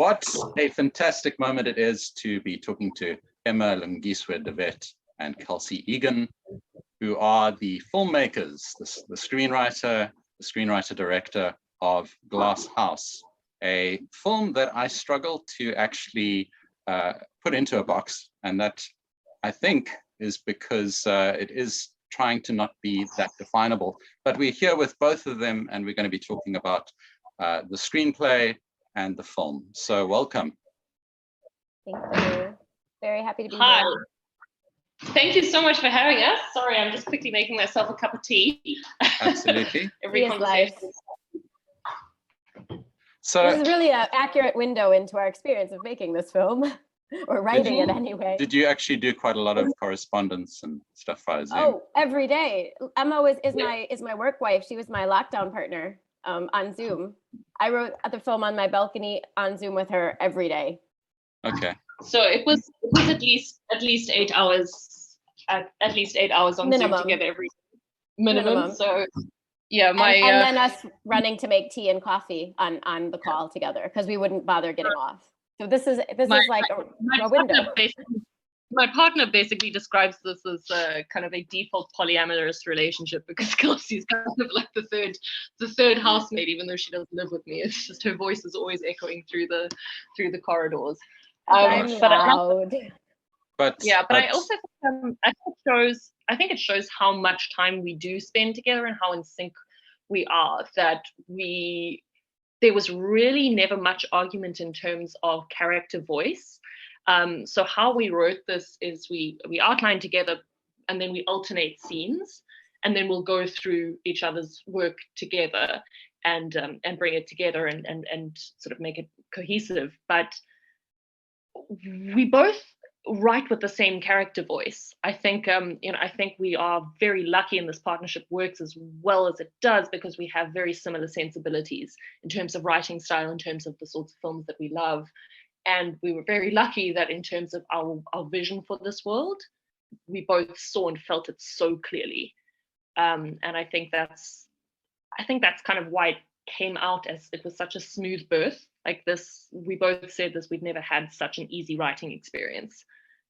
What a fantastic moment it is to be talking to Emma Lungiswa and Kelsey Egan, who are the filmmakers, the screenwriter director of Glasshouse, a film that I struggle to actually put into a box, and that I think is because it is trying to not be that definable. But we're here with both of them, and we're going to be talking about the screenplay and the film. So welcome. Thank you. Very happy to be Hi. here. Thank you so much for having us. Sorry, I'm just quickly making myself a cup of tea. Absolutely. Every conversation. So this is really an accurate window into our experience of making this film, or writing it anyway. Did you actually do quite a lot of correspondence and stuff via Zoom? Oh, every day. Emma is my work wife. She was my lockdown partner on Zoom. I wrote the film on my balcony on Zoom with her every day. Okay. So it was at least 8 hours, at least 8 hours on Minimum. Zoom together every minimum. So yeah, and then us running to make tea and coffee on the call together because we wouldn't bother getting off. So this is like a window. My partner basically describes this as kind of a default polyamorous relationship because Kelsey's kind of like the third housemate, even though she doesn't live with me. It's just her voice is always echoing through the corridors. I'm loud. I also I think it shows how much time we do spend together and how in sync we are. That there was really never much argument in terms of character voice. So how we wrote this is we outline together and then we alternate scenes and then we'll go through each other's work together and bring it together and sort of make it cohesive. But we both write with the same character voice. I think I think we are very lucky and this partnership works as well as it does because we have very similar sensibilities in terms of writing style, in terms of the sorts of films that we love. And we were very lucky that in terms of our vision for this world, we both saw and felt it so clearly. And I think that's kind of why it came out as it was such a smooth birth. Like this, we both said this, we'd never had such an easy writing experience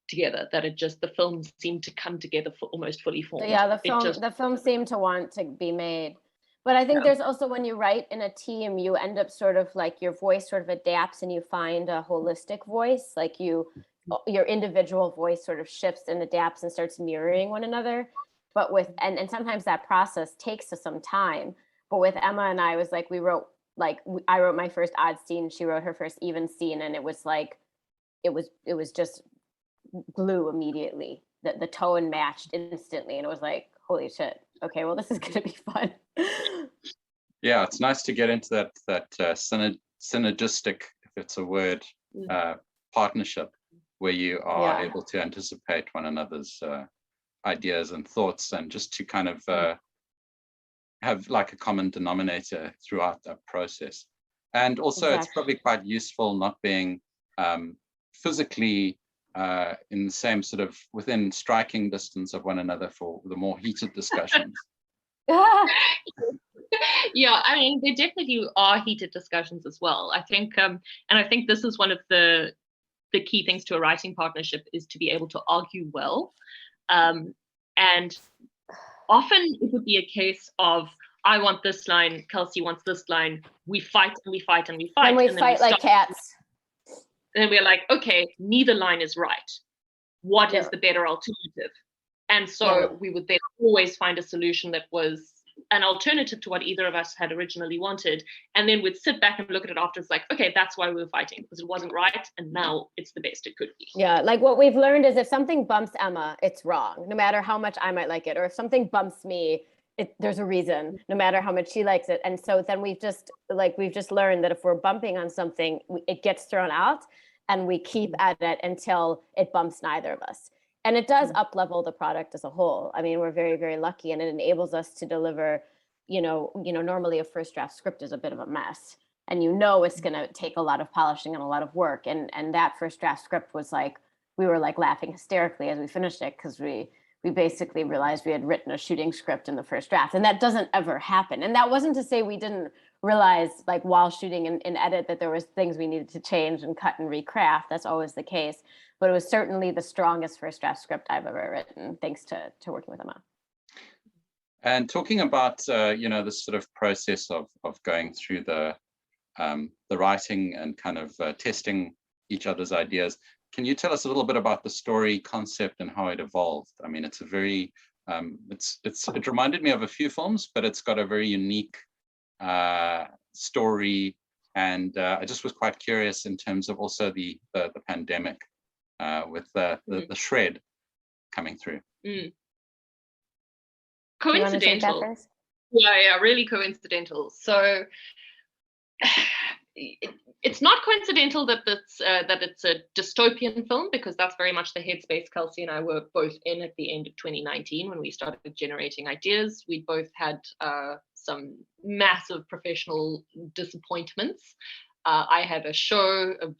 together, that the film seemed to come together for almost fully formed. Yeah, the film seemed to want to be made. But I think there's also, when you write in a team, you end up sort of like your voice sort of adapts and you find a holistic voice, like your individual voice sort of shifts and adapts and starts mirroring one another. But and sometimes that process takes some time. But with Emma and I, it was like I wrote my first odd scene, she wrote her first even scene, and it was like it was just glue immediately. The tone matched instantly, and it was like, holy shit. Okay, well, this is going to be fun. Yeah, it's nice to get into that synergistic, if it's a word, partnership where you are able to anticipate one another's ideas and thoughts, and just to kind of have like a common denominator throughout that process. And also, It's probably quite useful not being physically in the same sort of within striking distance of one another for the more heated discussions. Yeah, I mean, there definitely are heated discussions as well. I think, and I think this is one of the key things to a writing partnership is to be able to argue well. And often it would be a case of, I want this line, Kelsey wants this line. We fight and we fight and we fight. And we fight like cats. And we're like, okay, neither line is right. What is the better alternative? And so we would then always find a solution that was an alternative to what either of us had originally wanted. And then we'd sit back and look at it after. It's like, okay, that's why we were fighting, because it wasn't right. And now it's the best it could be. Yeah, like what we've learned is if something bumps Emma, it's wrong, no matter how much I might like it. Or if something bumps me, there's a reason, no matter how much she likes it. And so then we've just learned that if we're bumping on something, it gets thrown out. And we keep at it until it bumps neither of us. And it does up-level the product as a whole. I mean, we're very, very lucky, and it enables us to deliver, normally a first draft script is a bit of a mess. And it's going to take a lot of polishing and a lot of work. And that first draft script was like, we were like laughing hysterically as we finished it because we we basically realized we had written a shooting script in the first draft, and that doesn't ever happen. And that wasn't to say we didn't realize, like while shooting in edit, that there was things we needed to change and cut and recraft. That's always the case, but it was certainly the strongest first draft script I've ever written, thanks to working with Emma. And talking about this sort of process of going through the writing and kind of testing each other's ideas, can you tell us a little bit about the story concept and how it evolved? I mean, it's a very it reminded me of a few films, but it's got a very unique story, and I just was quite curious in terms of also the pandemic with the shred coming through. Coincidental. Yeah, really coincidental. So it's not coincidental that it's a dystopian film, because that's very much the headspace Kelsey and I were both in at the end of 2019 when we started generating ideas. We both had some massive professional disappointments. I had a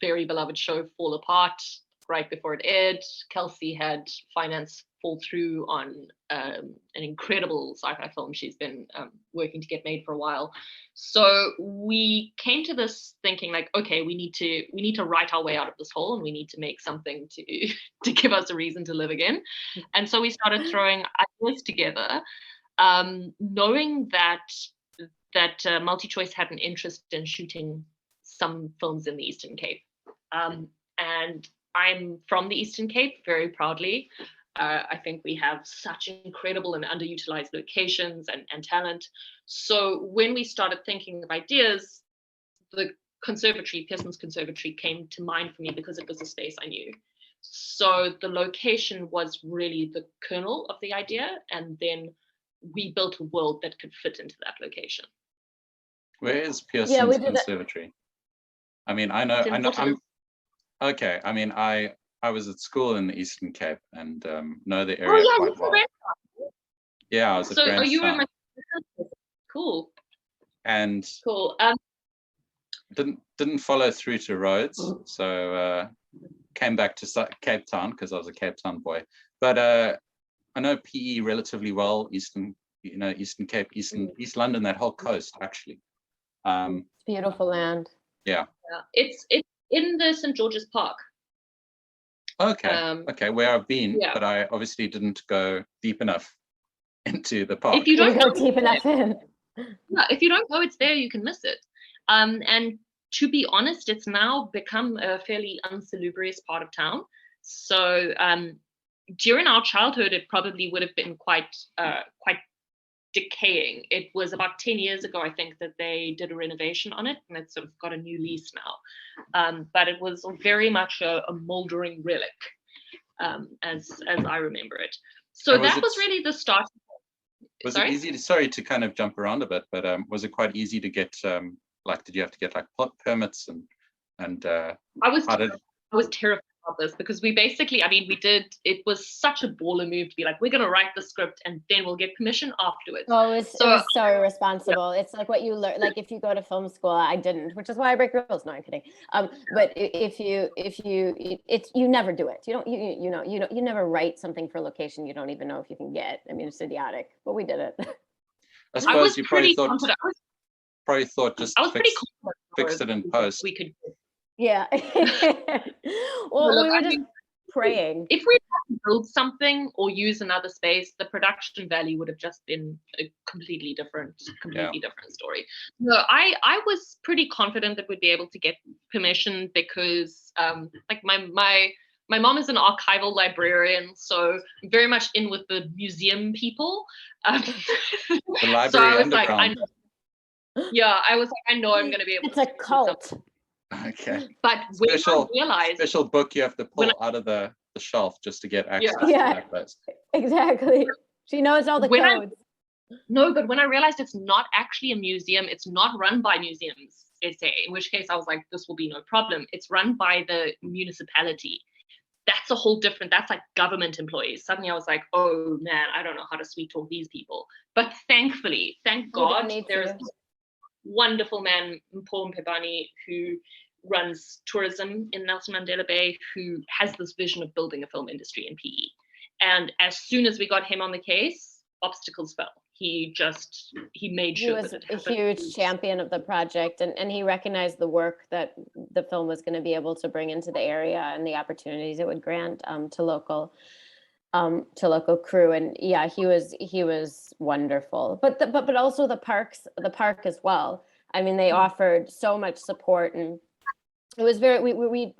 very beloved show, fall apart right before it aired. Kelsey had finance fall through on an incredible sci-fi film she's been working to get made for a while. So we came to this thinking like, okay, we need to write our way out of this hole, and we need to make something to give us a reason to live again. And so we started throwing ideas together, knowing that MultiChoice had an interest in shooting some films in the Eastern Cape. And I'm from the Eastern Cape, very proudly. I think we have such incredible and underutilized locations and talent. So when we started thinking of ideas, the conservatory, Pearson's Conservatory, came to mind for me because it was a space I knew. So the location was really the kernel of the idea, and then we built a world that could fit into that location. Where is Pearson's Conservatory? I mean, I know. Okay, I mean, I was at school in the Eastern Cape and know the area quite well. Yeah, I was at Grantstown. So are you in my cool? And cool. Didn't follow through to Rhodes, so came back to Cape Town because I was a Cape Town boy. But I know PE relatively well. Eastern Cape, East London, that whole coast actually. It's beautiful land. Yeah. It's in the St. George's Park. Okay, where I've been, but I obviously didn't go deep enough into the park. If you don't go deep enough in. Yeah, if you don't go, it's there, you can miss it. And to be honest, it's now become a fairly unsalubrious part of town. So during our childhood, it probably would have been quite decaying. It was about 10 years ago, I think, that they did a renovation on it, and it's sort of got a new lease now. But it was very much a moldering relic, as I remember it. So that was really the start. Was it easy to, sorry to kind of jump around a bit, but was it quite easy to get, did you have to get like permits and I was terrified about this, because we basically, it was such a baller move to be like, we're going to write the script and then we'll get permission afterwards. Oh, it was so irresponsible. Yeah. It's like what you learn, like if you go to film school, I didn't, which is why I break rules. No, I'm kidding. But if you never do it. You never write something for location you don't even know if you can get. I mean, it's idiotic, but we did it. I suppose you probably thought just fix it in post. We could. Yeah. Well, we were just praying. If we had to build something or use another space, the production value would have just been a completely different story. No, I was pretty confident that we'd be able to get permission because my mom is an archival librarian, so I'm very much in with the museum people. The library underground. I was like, I know I'm going to be able to. It's a cult. Okay. But special book you have to pull out of the shelf just to get access to that place. Exactly. She knows all the codes. No, but when I realized it's not actually a museum, it's not run by museums, in which case I was like, this will be no problem. It's run by the municipality. That's a whole different, that's like government employees. Suddenly I was like, oh man, I don't know how to sweet talk these people. But thankfully, thank God, there's wonderful man, Paul Mpebani, who runs tourism in Nelson Mandela Bay, who has this vision of building a film industry in PE. And as soon as we got him on the case, obstacles fell. He made sure he was that it a happened. huge champion of the project, and he recognized the work that the film was going to be able to bring into the area and the opportunities it would grant to local crew. And yeah, he was wonderful. But also the park as well. I mean, they offered so much support, and it was very, we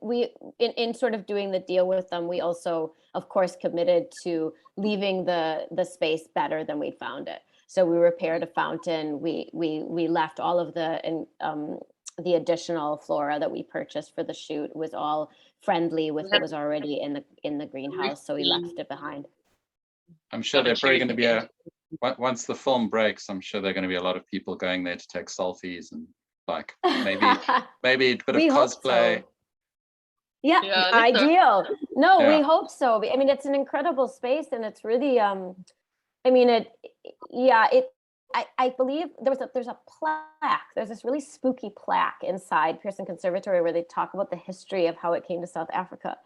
in sort of doing the deal with them, we also of course committed to leaving the space better than we'd found it. So we repaired a fountain. We left all of the additional flora that we purchased for the shoot. It was all friendly with what was already in the greenhouse. So we left it behind. I'm sure they're probably going to be once the film breaks, I'm sure there are going to be a lot of people going there to take selfies and like maybe a bit of cosplay. So. Yeah, ideal. So. No, yeah. We hope so. I mean, it's an incredible space, and it's really I believe there's a plaque. There's this really spooky plaque inside Pearson Conservatory where they talk about the history of how it came to South Africa.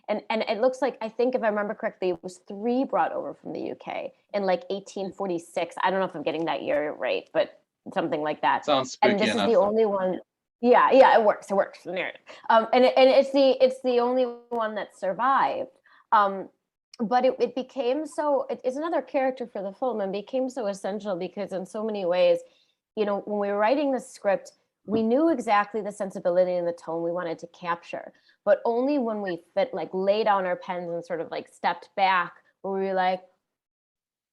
And it looks like, I think if I remember correctly, it was 3 brought over from the UK in like 1846. I don't know if I'm getting that year right, but something like that. Sounds spooky. And this enough. Is the only one. Yeah, it works. The narrative. And it's the only one that survived. But it became so, it's another character for the film, and became so essential because in so many ways, you know, when we were writing the script, we knew exactly the sensibility and the tone we wanted to capture, but only when we lay down our pens and sort of like stepped back, where we were like,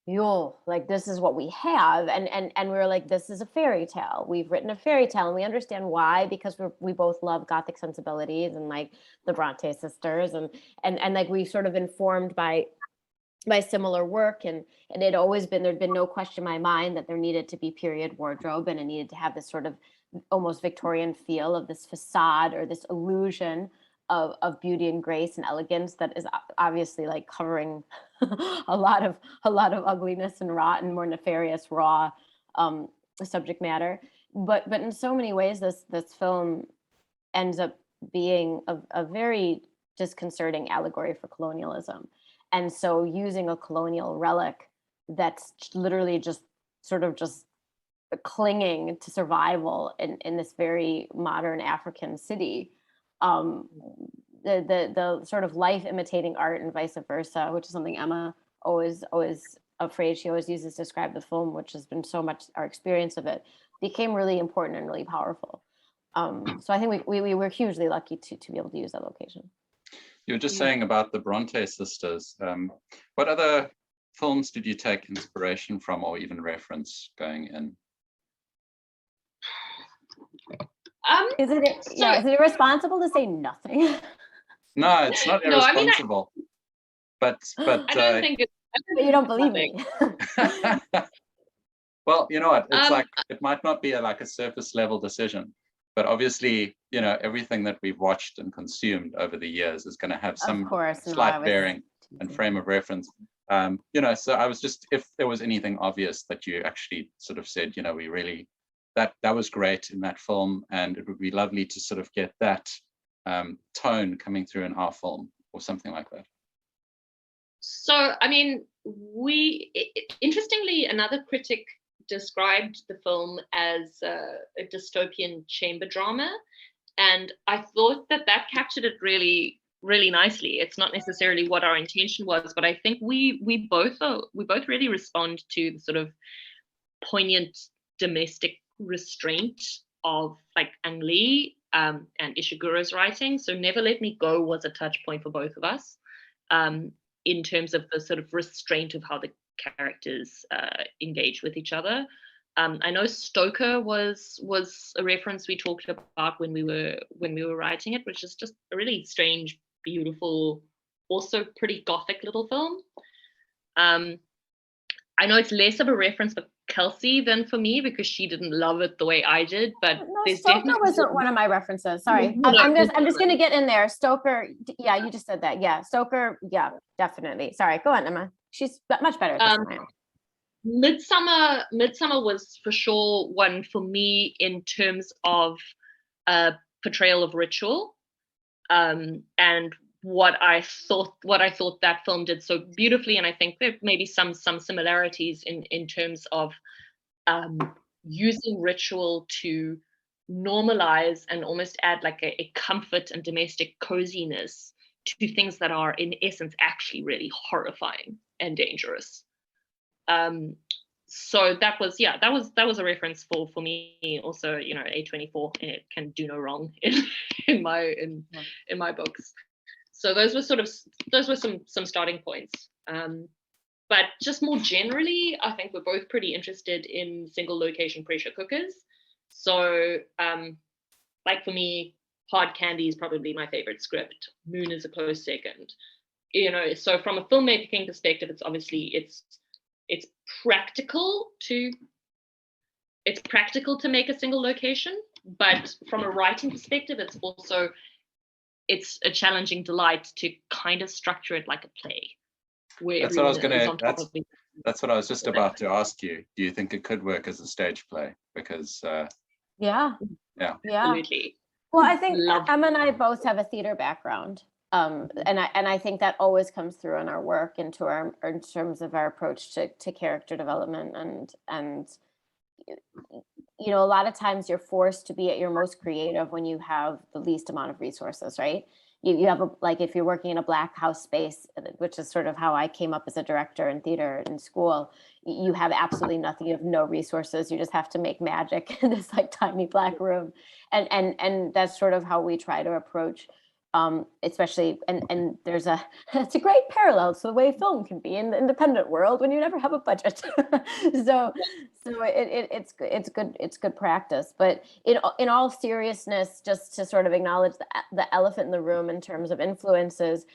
yo, like this is what we have, and we were like, this is a fairy tale. We've written a fairy tale, and we understand why, because we both love Gothic sensibilities and like the Bronte sisters, and like we sort of informed by similar work, and it had always been, there'd been no question in my mind that there needed to be period wardrobe, and it needed to have this sort of almost Victorian feel of this facade or this illusion of beauty and grace and elegance that is obviously like covering a lot of ugliness and rot and more nefarious raw subject matter. But in so many ways, this film ends up being a very disconcerting allegory for colonialism. And so using a colonial relic that's literally just clinging to survival in this very modern African city, the sort of life imitating art and vice versa, which is something Emma always a phrase she always uses to describe the film, which has been so much our experience of it, became really important and really powerful. So I think we were hugely lucky to be able to use that location. You were just saying about the Bronte sisters. What other films did you take inspiration from or even reference going in? Is it irresponsible to say nothing? No, it's not irresponsible. But I don't think it's. You don't believe me. Well, you know what? It's like it might not be a surface level decision, but obviously, you know, everything that we've watched and consumed over the years is going to have some slight bearing and frame of reference. You know, so I was just, if there was anything obvious that you actually sort of said, you know, we really, that was great in that film, and it would be lovely to sort of get that tone coming through in our film or something like that. So, I mean, interestingly, another critic described the film as a dystopian chamber drama, and I thought that captured it really, really nicely. It's not necessarily what our intention was, but I think we both really respond to the sort of poignant domestic restraint of like Ang Lee and Ishiguro's writing. So Never Let Me Go was a touch point for both of us, in terms of the sort of restraint of how the characters engage with each other. I know Stoker was a reference we talked about when we were writing it, which is just a really strange, beautiful, also pretty gothic little film. I know it's less of a reference for Kelsey than for me because she didn't love it the way I did. But no, Stoker wasn't one of my references. Sorry, I'm just gonna get in there. Stoker, yeah, you just said that. Yeah, Stoker, yeah, definitely. Sorry, go on, Emma. She's much better at this than I am. Midsummer was for sure one for me in terms of portrayal of ritual, and what I thought that film did so beautifully, and I think there may be some similarities in terms of using ritual to normalize and almost add like a comfort and domestic coziness to things that are in essence actually really horrifying and dangerous. So that was a reference for me also. You know, A24, it can do no wrong in my books. So those were some starting points. But just more generally, I think we're both pretty interested in single location pressure cookers. So like for me, Hard Candy is probably my favorite script. Moon is a close second. You know, so from a filmmaking perspective, it's obviously it's practical to make a single location, but from a writing perspective, it's a challenging delight to kind of structure it like a play. That's what I was just about to ask you. Do you think it could work as a stage play? Because yeah, absolutely. Well, I think Emma and I both have a theater background, and I think that always comes through in our work, in terms of our approach to character development, and you know, a lot of times you're forced to be at your most creative when you have the least amount of resources, right? You have like, if you're working in a black house space, which is sort of how I came up as a director in theater in school, you have absolutely nothing, you have no resources, you just have to make magic in this like tiny black room. And that's sort of how we try to approach, especially, and there's it's a great parallel to the way film can be in the independent world when you never have a budget. so it's good practice. But in all seriousness, just to sort of acknowledge the elephant in the room in terms of influences,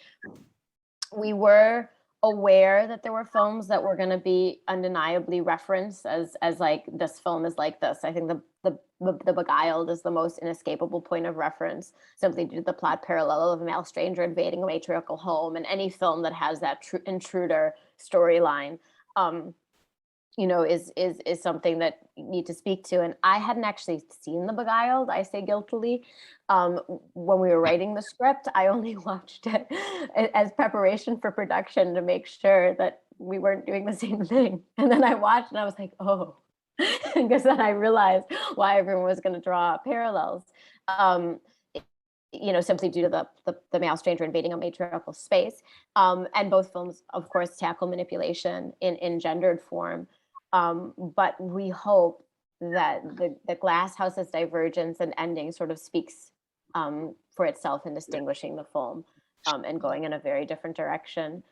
we were aware that there were films that were going to be undeniably referenced as like, this film is like this. I think the Beguiled is the most inescapable point of reference, simply due to the plot parallel of a male stranger invading a matriarchal home, and any film that has that intruder storyline, you know, is something that you need to speak to. And I hadn't actually seen The Beguiled, I say guiltily. When we were writing the script, I only watched it as preparation for production to make sure that we weren't doing the same thing. And then I watched and I was like, oh, because then I realized why everyone was going to draw parallels. You know, simply due to the male stranger invading a matriarchal space. And both films, of course, tackle manipulation in gendered form. But we hope that the Glasshouse's divergence and ending sort of speaks for itself in distinguishing the film and going in a very different direction.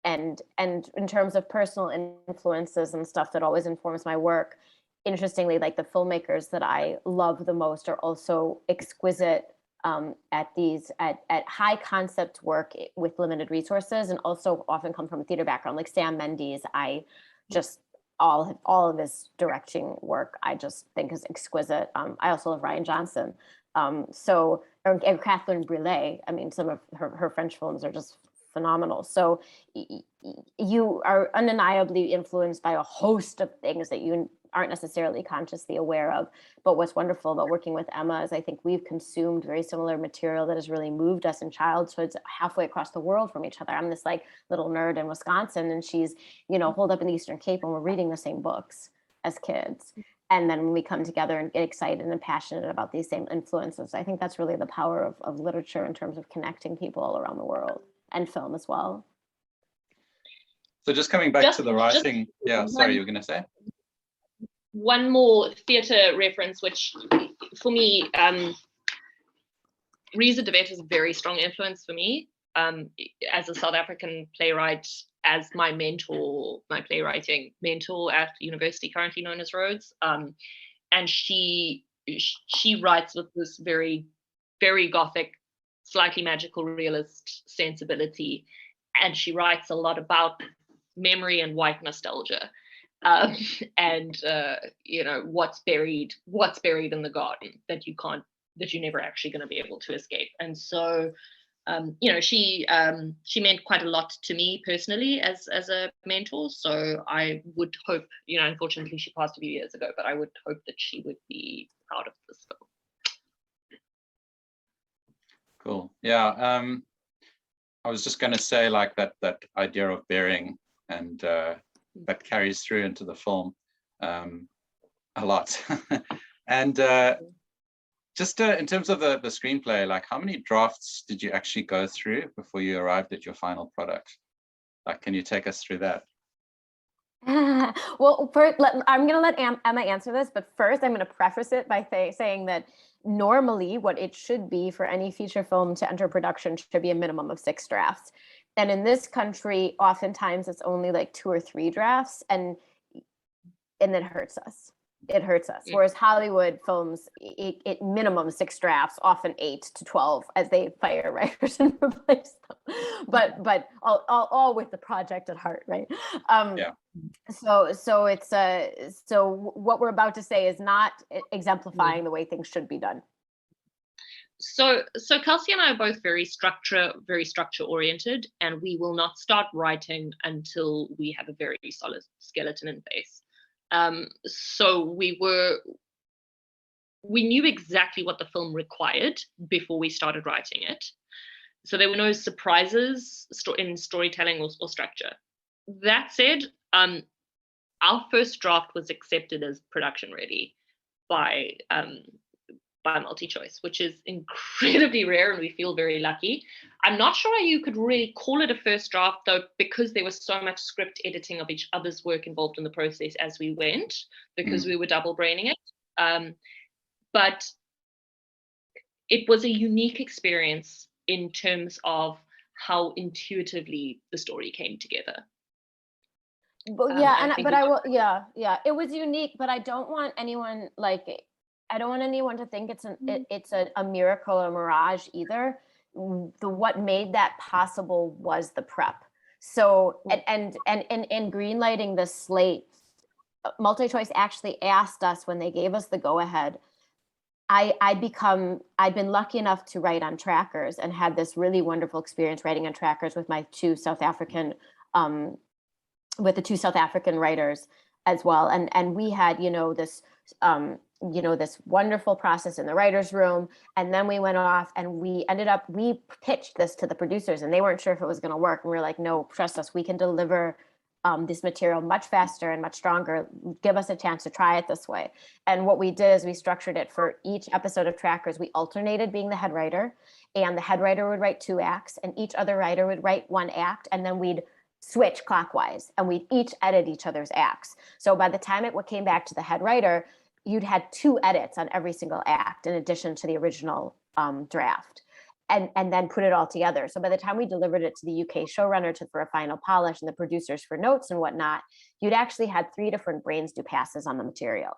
And in terms of personal influences and stuff that always informs my work, interestingly, like the filmmakers that I love the most are also exquisite at high concept work with limited resources, and also often come from a theater background. Like Sam Mendes, I just all of his directing work I just think is exquisite. I also love Ryan Johnson. And Catherine Breillat. I mean, some of her French films are just phenomenal. So you are undeniably influenced by a host of things that you aren't necessarily consciously aware of. But what's wonderful about working with Emma is I think we've consumed very similar material that has really moved us in childhoods halfway across the world from each other. I'm this like little nerd in Wisconsin, and she's, you know, holed up in the Eastern Cape, and we're reading the same books as kids. And then when we come together and get excited and passionate about these same influences, I think that's really the power of literature in terms of connecting people all around the world, and film as well. So just coming back to the writing, sorry, you were going to say? One more theatre reference, which for me, Reza de Wet is a very strong influence for me as a South African playwright, as my mentor, my playwriting mentor at university, currently known as Rhodes. And she writes with this very, very gothic, slightly magical realist sensibility. And she writes a lot about memory and white nostalgia. And you know, what's buried in the garden that you're never actually going to be able to escape. And so you know, she meant quite a lot to me personally as a mentor. So I would hope, you know, unfortunately she passed a few years ago, but I would hope that she would be proud of this film. Cool. Yeah. I was just going to say, like, that idea of bearing, and that carries through into the film a lot. And just in terms of the screenplay, like, how many drafts did you actually go through before you arrived at your final product? Like, can you take us through that? Well, I'm going to let Emma answer this, but first I'm going to preface it by saying that normally what it should be for any feature film to enter production should be a minimum of 6 drafts. And in this country, oftentimes it's only like 2 or 3 drafts, and it hurts us. It hurts us. Whereas Hollywood films, it minimum 6 drafts, often 8 to 12, as they fire writers and replace them. But all with the project at heart, right? Yeah. So it's so what we're about to say is not exemplifying the way things should be done. So Kelsey and I are both very structure oriented, and we will not start writing until we have a very solid skeleton in place. So we knew exactly what the film required before we started writing it. So there were no surprises in storytelling or structure. That said, our first draft was accepted as production ready by MultiChoice, which is incredibly rare, and we feel very lucky. I'm not sure you could really call it a first draft, though, because there was so much script editing of each other's work involved in the process as we went, because we were double braining it. But it was a unique experience in terms of how intuitively the story came together. But it was unique, but I don't want anyone to think it's a miracle or mirage either. What made that possible was the prep. So and in greenlighting the slate, MultiChoice actually asked us, when they gave us the go ahead. I'd been lucky enough to write on trackers and had this really wonderful experience writing on trackers with my 2 South African with the 2 South African writers as well. And we had, this wonderful process in the writer's room. And then we went off and we pitched this to the producers, and they weren't sure if it was going to work. And we were like, no, trust us, we can deliver this material much faster and much stronger. Give us a chance to try it this way. And what we did is we structured it for each episode of Trackers. We alternated being the head writer, and the head writer would write 2 acts, and each other writer would write 1 act, and then we'd switch clockwise, and we'd each edit each other's acts. So by the time it came back to the head writer, you'd had 2 edits on every single act in addition to the original draft, and then put it all together. So by the time we delivered it to the UK showrunner for a final polish and the producers for notes and whatnot, you'd actually had 3 different brains do passes on the material.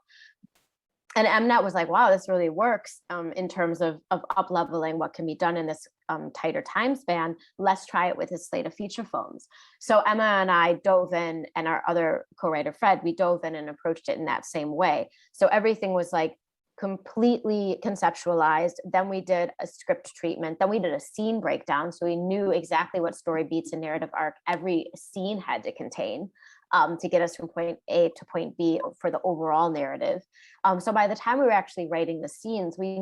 And Mnet was like, wow, this really works in terms of up-leveling what can be done in this tighter time span. Let's try it with a slate of feature films. So Emma and I dove in, and our other co-writer, Fred, we dove in and approached it in that same way. So everything was like completely conceptualized. Then we did a script treatment. Then we did a scene breakdown. So we knew exactly what story beats and narrative arc every scene had to contain. To get us from point A to point B for the overall narrative. So by the time we were actually writing the scenes, we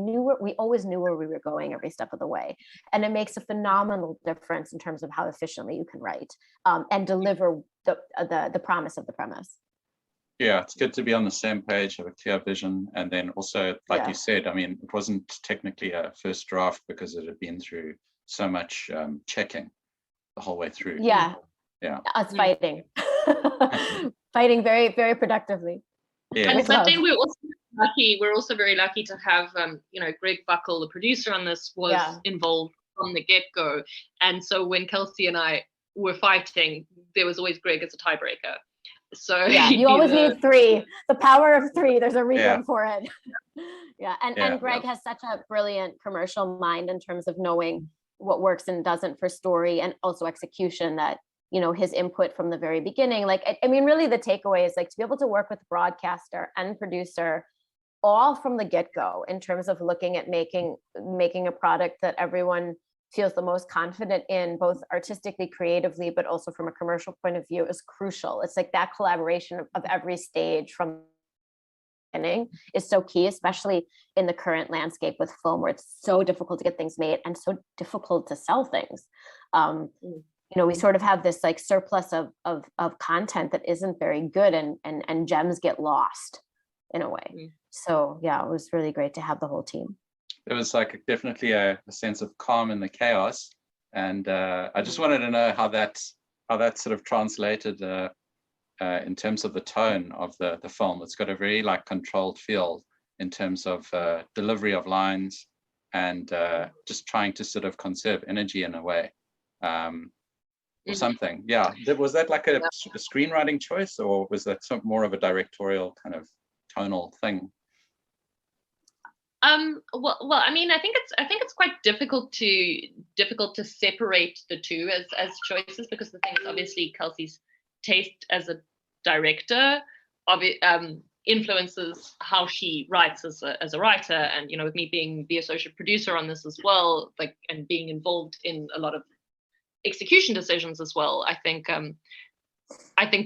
always knew where we were going every step of the way. And it makes a phenomenal difference in terms of how efficiently you can write and deliver the promise of the premise. Yeah, it's good to be on the same page, have a clear vision. And then also, like you said, I mean, it wasn't technically a first draft because it had been through so much checking the whole way through. Yeah. Us fighting. Fighting very, very productively. Yeah. And I think we're also very lucky to have Greg Buckle, the producer on this, was involved from the get-go. And so when Kelsey and I were fighting, there was always Greg as a tiebreaker. So you always need 3. The power of 3. There's a reason for it. And Greg has such a brilliant commercial mind in terms of knowing what works and doesn't for story, and also execution, that his input from the very beginning. Like, I mean, really the takeaway is like to be able to work with broadcaster and producer all from the get-go in terms of looking at making a product that everyone feels the most confident in, both artistically, creatively, but also from a commercial point of view, is crucial. It's like that collaboration of every stage, from beginning is so key, especially in the current landscape with film, where it's so difficult to get things made and so difficult to sell things. We sort of have this like surplus of content that isn't very good, and gems get lost in a way. So yeah, it was really great to have the whole team. There was like definitely a sense of calm in the chaos, and I just wanted to know how that sort of translated in terms of the tone of the film. It's got a very like controlled feel in terms of delivery of lines, and just trying to sort of conserve energy in a way, or something. Yeah, was that like a screenwriting choice, or was that some more of a directorial kind of tonal thing? Well, I mean, I think it's quite difficult to separate the two as choices, because the thing is, obviously Kelsey's taste as a director influences how she writes as a writer, and with me being the associate producer on this as well, like, and being involved in a lot of execution decisions as well, I think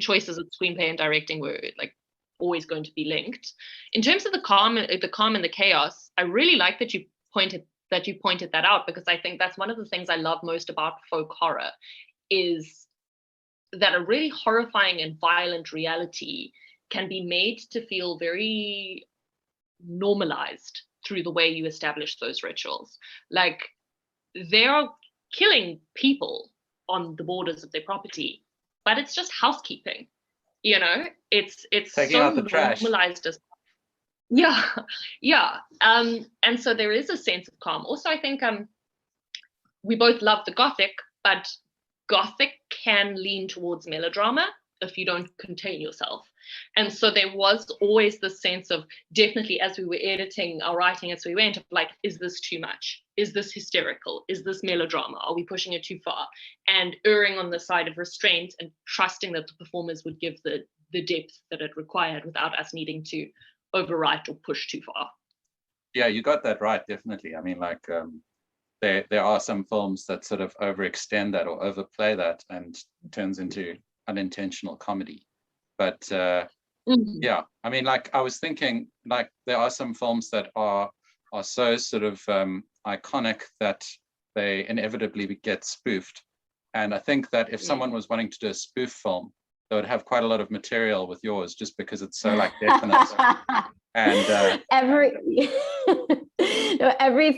choices of screenplay and directing were like always going to be linked. In terms of the calm and the chaos, I really like that you pointed that out, because I think that's one of the things I love most about folk horror, is that a really horrifying and violent reality can be made to feel very normalized through the way you establish those rituals. Like, they are killing people on the borders of their property, but it's just housekeeping. It's taking so out the trash. normalized as and so there is a sense of calm. Also, I think we both love the Gothic, but Gothic can lean towards melodrama if you don't contain yourself. And so there was always this sense of, definitely as we were editing our writing as we went, of like, is this too much? Is this hysterical? Is this melodrama? Are we pushing it too far? And erring on the side of restraint and trusting that the performers would give the depth that it required without us needing to overwrite or push too far. Yeah, you got that right, definitely. I mean, like, there are some films that sort of overextend that or overplay that and turns into unintentional comedy. But yeah, I mean, like, I was thinking, like, there are some films that are so sort of iconic that they inevitably get spoofed. And I think that if someone was wanting to do a spoof film, they would have quite a lot of material with yours, just because it's so like definite. And every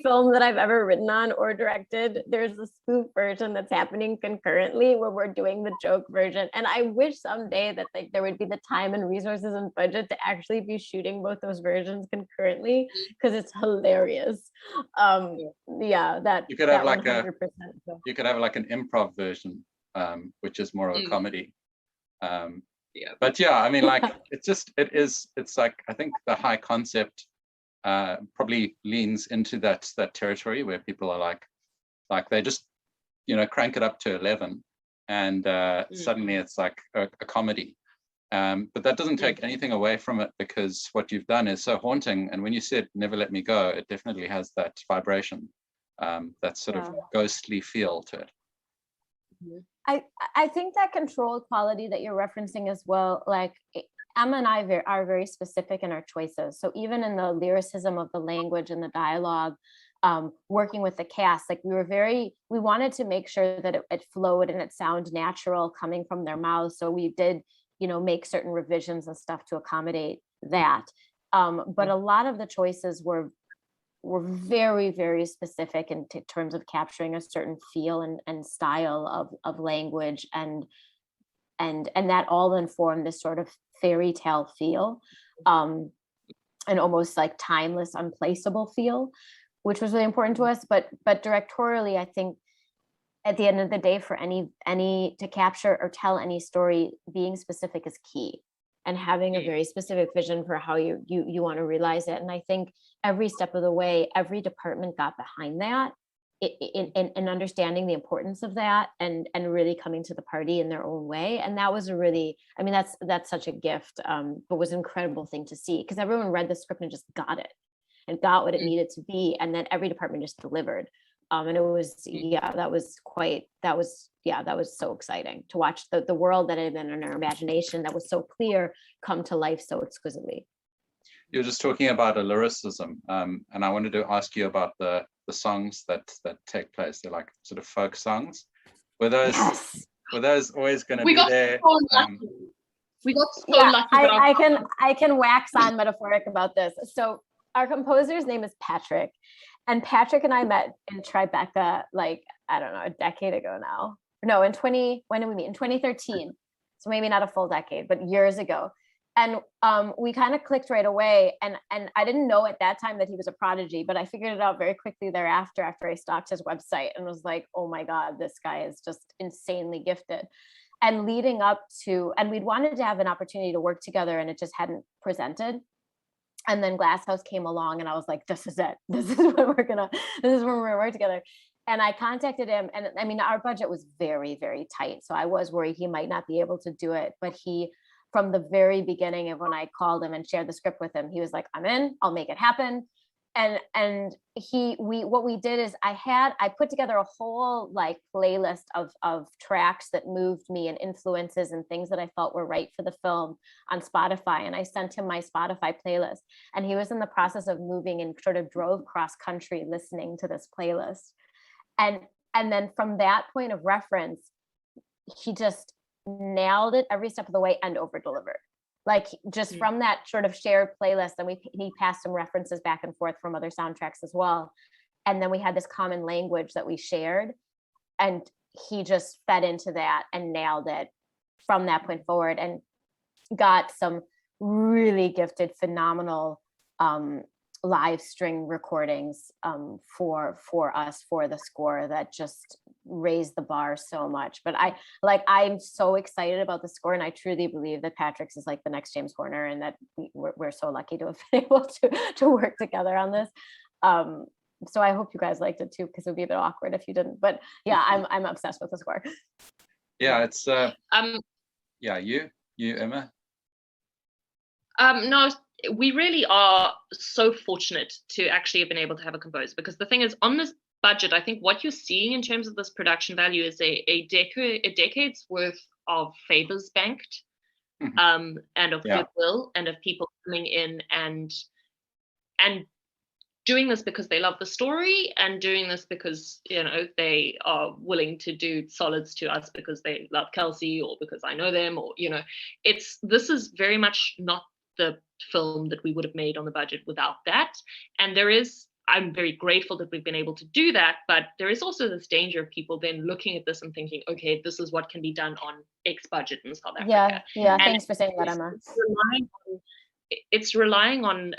film that I've ever written on or directed, there's a spoof version that's happening concurrently where we're doing the joke version. And I wish someday that like there would be the time and resources and budget to actually be shooting both those versions concurrently, because it's hilarious. That you could have that like 100%. You could have like an improv version, which is more of a comedy. But yeah, I mean, like, it's like, I think the high concept probably leans into that territory where people are like they just crank it up to 11, and suddenly it's like a comedy, but that doesn't take anything away from it, because what you've done is so haunting. And when you said "Never Let Me Go," it definitely has that vibration, that sort of ghostly feel to it. I think that controlled quality that you're referencing as well, like Emma and I are very specific in our choices. So even in the lyricism of the language and the dialogue, working with the cast, like we wanted to make sure that it flowed and it sounded natural coming from their mouths. So we did, make certain revisions and stuff to accommodate that. But a lot of the choices were very, very specific in terms of capturing a certain feel and style of language, and that all informed this sort of fairy tale feel, and almost like timeless, unplaceable feel, which was really important to us. But directorially, I think at the end of the day, for any to capture or tell any story, being specific is key, and having a very specific vision for how you want to realize it. And I think every step of the way, every department got behind that in understanding the importance of that, and really coming to the party in their own way. And that was that's such a gift, but was an incredible thing to see, because everyone read the script and just got it and got what it needed to be. And then every department just delivered. And it was, that was so exciting to watch the world that had been in our imagination that was so clear come to life so exquisitely. you're just talking about a lyricism, and I wanted to ask you about the songs that take place. They're like sort of folk songs. Were those always going to be there? So lucky. We got so lucky. I can wax on metaphoric about this. So our composer's name is Patrick, and Patrick and I met in Tribeca, like, I don't know, a decade ago now. No, when did we meet? In 2013. So maybe not a full decade, but years ago. And we kind of clicked right away. And I didn't know at that time that he was a prodigy, but I figured it out very quickly thereafter, after I stalked his website and was like, oh my God, this guy is just insanely gifted. And leading up to, and we'd wanted to have an opportunity to work together, and it just hadn't presented. And then Glasshouse came along, and I was like, this is it. This is when we're gonna work together. And I contacted him, and I mean, our budget was very, very tight. So I was worried he might not be able to do it. But he, from the very beginning of when I called him and shared the script with him, he was like, I'm in, I'll make it happen. And what we did is I put together a whole like playlist of tracks that moved me and influences and things that I felt were right for the film on Spotify. And I sent him my Spotify playlist, and he was in the process of moving and sort of drove cross country listening to this playlist. And then from that point of reference, he just nailed it every step of the way and over delivered. Like just from that sort of shared playlist, and he passed some references back and forth from other soundtracks as well. And then we had this common language that we shared, and he just fed into that and nailed it from that point forward, and got some really gifted, phenomenal live string recordings for us for the score that just raised the bar so much. But I'm so excited about the score, and I truly believe that Patrick's is like the next James Horner, and that we're so lucky to have been able to work together on this. So I hope you guys liked it too, because it would be a bit awkward if you didn't. But yeah, I'm obsessed with the score. Yeah, it's yeah, you Emma. No, we really are so fortunate to actually have been able to have a composer, because the thing is, on this budget, I think what you're seeing in terms of this production value is a decade's worth of favors banked, and of goodwill, and of people coming in and doing this because they love the story, and doing this because, you know, they are willing to do solids to us because they love Kelsey, or because I know them, or, you know, this is very much not the film that we would have made on the budget without that. And I'm very grateful that we've been able to do that, but there is also this danger of people then looking at this and thinking, okay, this is what can be done on X budget in South Africa. Yeah, thanks for saying that, Emma. It's relying on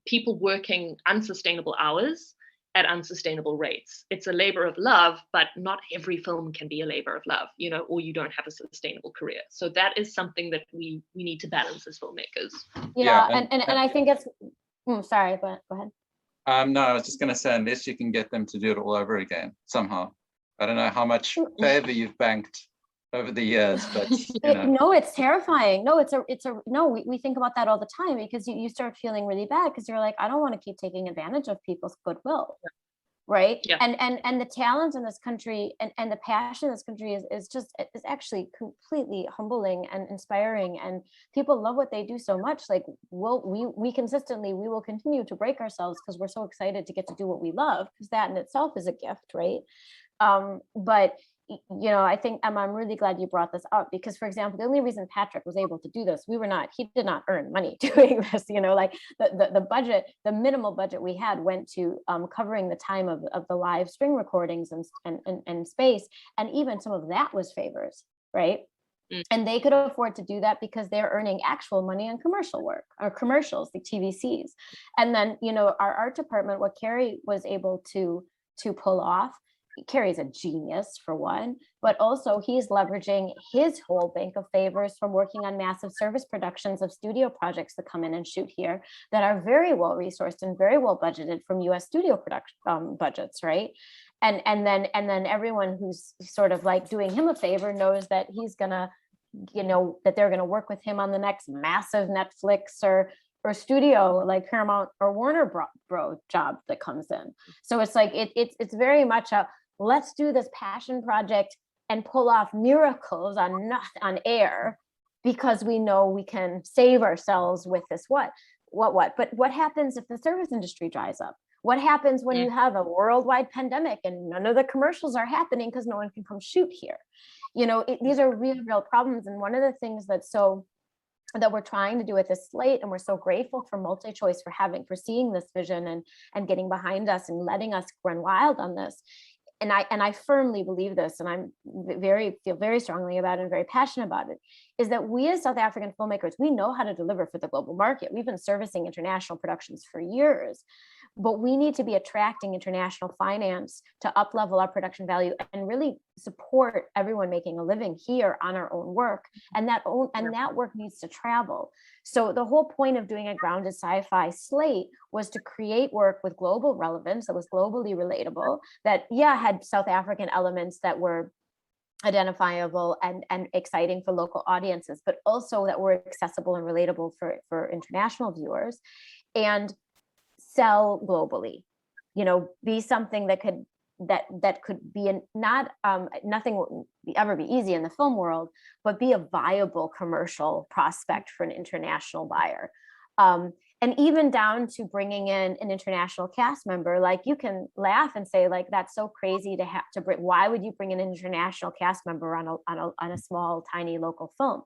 people working unsustainable hours at unsustainable rates. It's a labor of love, but not every film can be a labor of love, you know, or you don't have a sustainable career. So that is something that we need to balance as filmmakers. Yeah, and I think it's, sorry, go ahead. No, I was just going to say, unless you can get them to do it all over again somehow. I don't know how much favor you've banked over the years, but you know. No, it's terrifying. No, we think about that all the time, because you start feeling really bad, because you're like, I don't want to keep taking advantage of people's goodwill. Yeah. Right. Yeah. And the talent in this country and the passion in this country is actually completely humbling and inspiring, and people love what they do so much. Like we will continue to break ourselves because we're so excited to get to do what we love, because that in itself is a gift, right? But you know, I think, Emma, I'm really glad you brought this up, because, for example, the only reason Patrick was able to do this, he did not earn money doing this, you know, like the budget, the minimal budget we had went to covering the time of the live string recordings and space. And even some of that was favors, right? And they could afford to do that because they're earning actual money on commercial work, or commercials, like TVCs. And then, you know, our art department, what Carrie was able to pull off, Carrie's a genius for one, but also he's leveraging his whole bank of favors from working on massive service productions of studio projects that come in and shoot here that are very well resourced and very well budgeted from US studio production budgets, right? And then everyone who's sort of like doing him a favor knows that he's gonna, you know, that they're gonna work with him on the next massive Netflix or studio like Paramount or Warner Bros job that comes in. So it's like it's very much a, let's do this passion project and pull off miracles on air, because we know we can save ourselves with this But what happens if the service industry dries up? What happens when you have a worldwide pandemic and none of the commercials are happening because no one can come shoot here? These are real problems. And one of the things that we're trying to do with this slate, and we're so grateful for MultiChoice for seeing this vision and getting behind us and letting us run wild on this. And I firmly believe this, and I'm feel very strongly about it and very passionate about it, is that we as South African filmmakers, we know how to deliver for the global market. We've been servicing international productions for years, but we need to be attracting international finance to up-level our production value and really support everyone making a living here on our own work. And that work needs to travel. So the whole point of doing a grounded sci-fi slate was to create work with global relevance that was globally relatable, that had South African elements that were identifiable and exciting for local audiences, but also that were accessible and relatable for international viewers, and sell globally, be something that could be nothing will ever be easy in the film world, but be a viable commercial prospect for an international buyer. And even down to bringing in an international cast member. Like, you can laugh and say, like, that's so crazy to have to bring. Why would you bring in an international cast member on a small, tiny local film?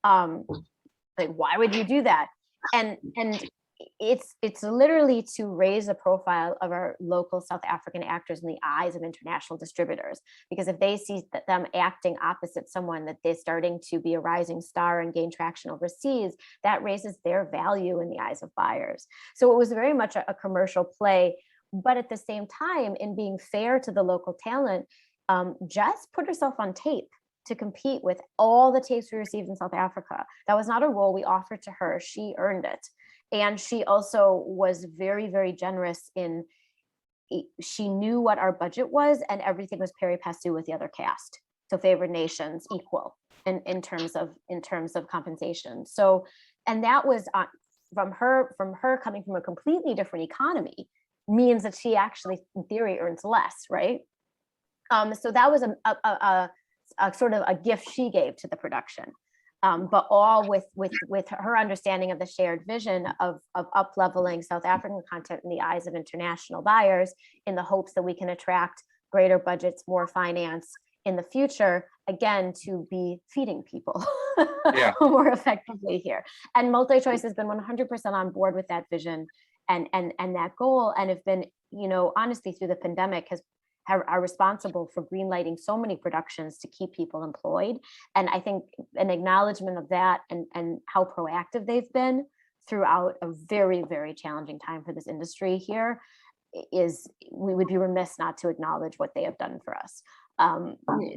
Like, why would you do that? And it's literally to raise the profile of our local South African actors in the eyes of international distributors, because if they see them acting opposite someone that they're starting to be a rising star and gain traction overseas, that raises their value in the eyes of buyers. So it was very much a commercial play, but at the same time, in being fair to the local talent, Jess put herself on tape to compete with all the tapes we received in South Africa. That was not a role we offered to her. She earned it. And she also was very, very generous she knew what our budget was, and everything was pari passu with the other cast. So favored nations equal in terms of compensation. So, and that was from her coming from a completely different economy, means that she actually in theory earns less, right? So that was a sort of a gift she gave to the production. But all with her understanding of the shared vision of up-leveling South African content in the eyes of international buyers, in the hopes that we can attract greater budgets, more finance in the future, again, to be feeding people more effectively here. And MultiChoice has been 100% on board with that vision and that goal, and have been, honestly, through the pandemic, are responsible for greenlighting so many productions to keep people employed. And I think an acknowledgement of that and how proactive they've been throughout a very, very challenging time for this industry here is, we would be remiss not to acknowledge what they have done for us.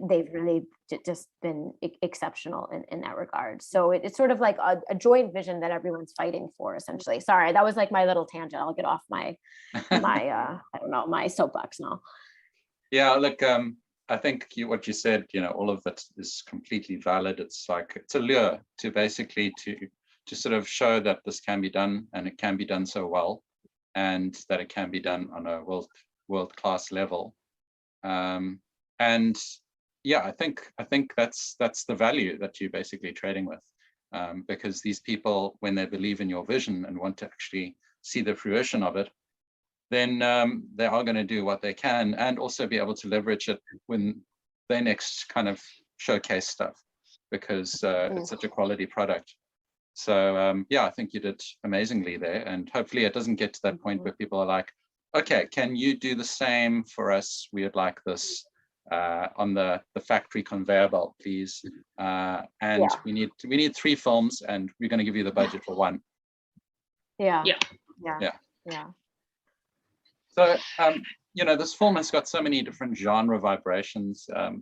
They've really just been exceptional in that regard. So it's sort of like a joint vision that everyone's fighting for, essentially. Sorry, that was like my little tangent. I'll get off my I don't know, my soapbox now. Yeah, look, I think what you said, all of that is completely valid. It's a lure to basically to sort of show that this can be done, and it can be done so well, and that it can be done on a world-class level. And yeah, I think that's the value that you're basically trading with, because these people, when they believe in your vision and want to actually see the fruition of it, then they are going to do what they can, and also be able to leverage it when they next kind of showcase stuff, because it's such a quality product. So yeah, I think you did amazingly there, and hopefully it doesn't get to that point where people are like, okay, can you do the same for us? We would like this on the factory conveyor belt, please. And we need 3 films, and we're going to give you the budget for 1. Yeah. So, this film has got so many different genre vibrations. Do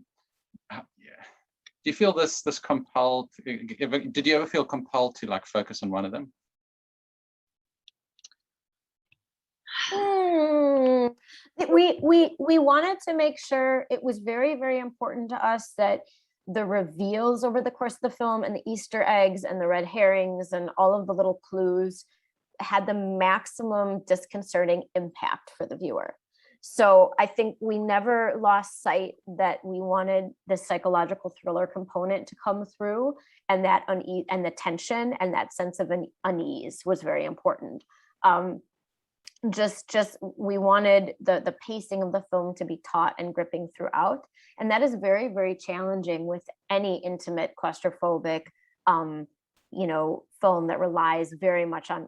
you feel this compelled? Did you ever feel compelled to like focus on one of them? We wanted to make sure, it was very, very important to us that the reveals over the course of the film, and the Easter eggs and the red herrings and all of the little clues, had the maximum disconcerting impact for the viewer. So I think we never lost sight that we wanted the psychological thriller component to come through, and that unease and the tension and that sense of unease was very important. Just we wanted the pacing of the film to be taut and gripping throughout, and that is very, very challenging with any intimate claustrophobic film that relies very much on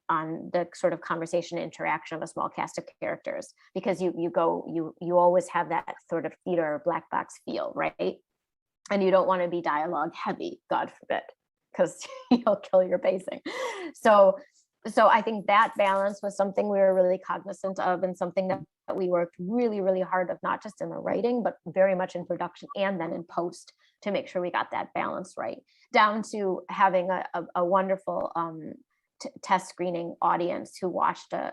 the sort of conversation interaction of a small cast of characters, because you always have that sort of theater black box feel, right? And you don't want to be dialogue heavy, God forbid, because you'll kill your pacing. So I think that balance was something we were really cognizant of, and something that we worked really, really hard of, not just in the writing, but very much in production and then in post, to make sure we got that balance right, down to having a wonderful test screening audience who watched a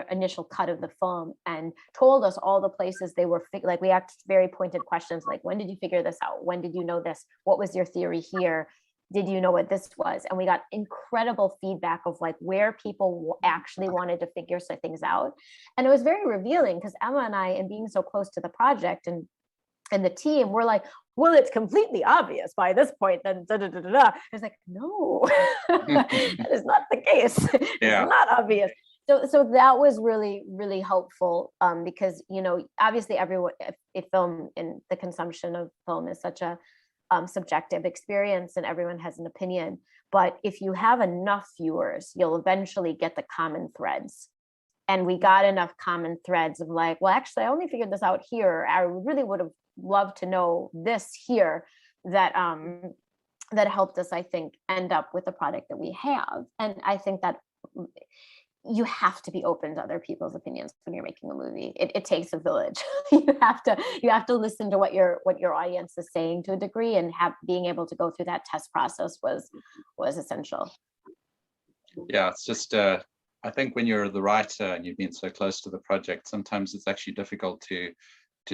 initial cut of the film and told us all the places they were like, we asked very pointed questions like, when did you figure this out? When did you know this? What was your theory here? Did you know what this was? And we got incredible feedback of like where people actually wanted to figure some things out. And it was very revealing, because Emma and I, and being so close to the project and the team, were like, well, it's completely obvious by this point. Then da, da, da, da, da. It's like, no, that is not the case. Yeah. It's not obvious. So that was really, really helpful, because, obviously everyone, a film, in the consumption of film is such a subjective experience, and everyone has an opinion. But if you have enough viewers, you'll eventually get the common threads. And we got enough common threads of like, well, actually, I only figured this out here. I really would have loved to know this here, that that helped us, I think, end up with the product that we have. And I think that you have to be open to other people's opinions when you're making a movie. It takes a village. you have to listen to what your audience is saying to a degree, and being able to go through that test process was essential. Yeah, it's just I think when you're the writer and you've been so close to the project, sometimes it's actually difficult to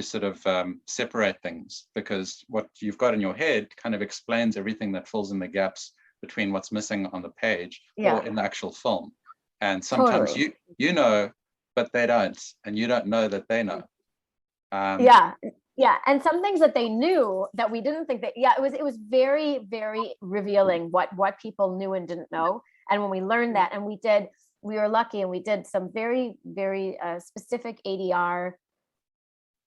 sort of separate things, because what you've got in your head kind of explains everything that fills in the gaps between what's missing on the page or in the actual film. And sometimes Totally. you know, but they don't, and you don't know that they know. Yeah, and some things that they knew that we didn't think that. Yeah, it was very, very revealing what people knew and didn't know. And when we learned that, and we were lucky, and we did some very, very specific ADR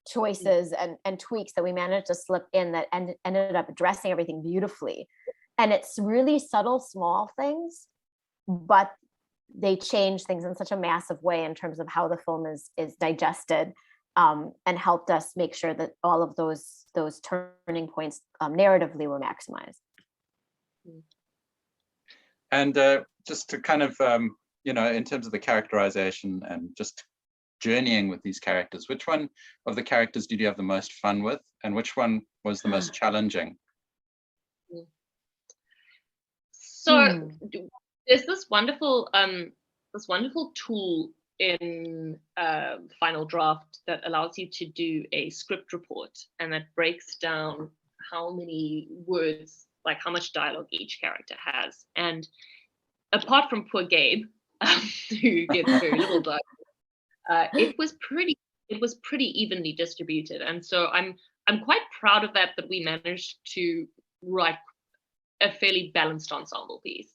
choices and tweaks that we managed to slip in that ended up addressing everything beautifully. And it's really subtle, small things, but they change things in such a massive way in terms of how the film is digested, and helped us make sure that all of those turning points narratively were maximized. And just to kind of, in terms of the characterization and just journeying with these characters, which one of the characters did you have the most fun with, and which one was the most challenging? So there's this wonderful tool in Final Draft that allows you to do a script report, and that breaks down how many words, like how much dialogue each character has. And apart from poor Gabe, who gets very little dialogue, it was pretty evenly distributed. And so I'm quite proud of that we managed to write a fairly balanced ensemble piece.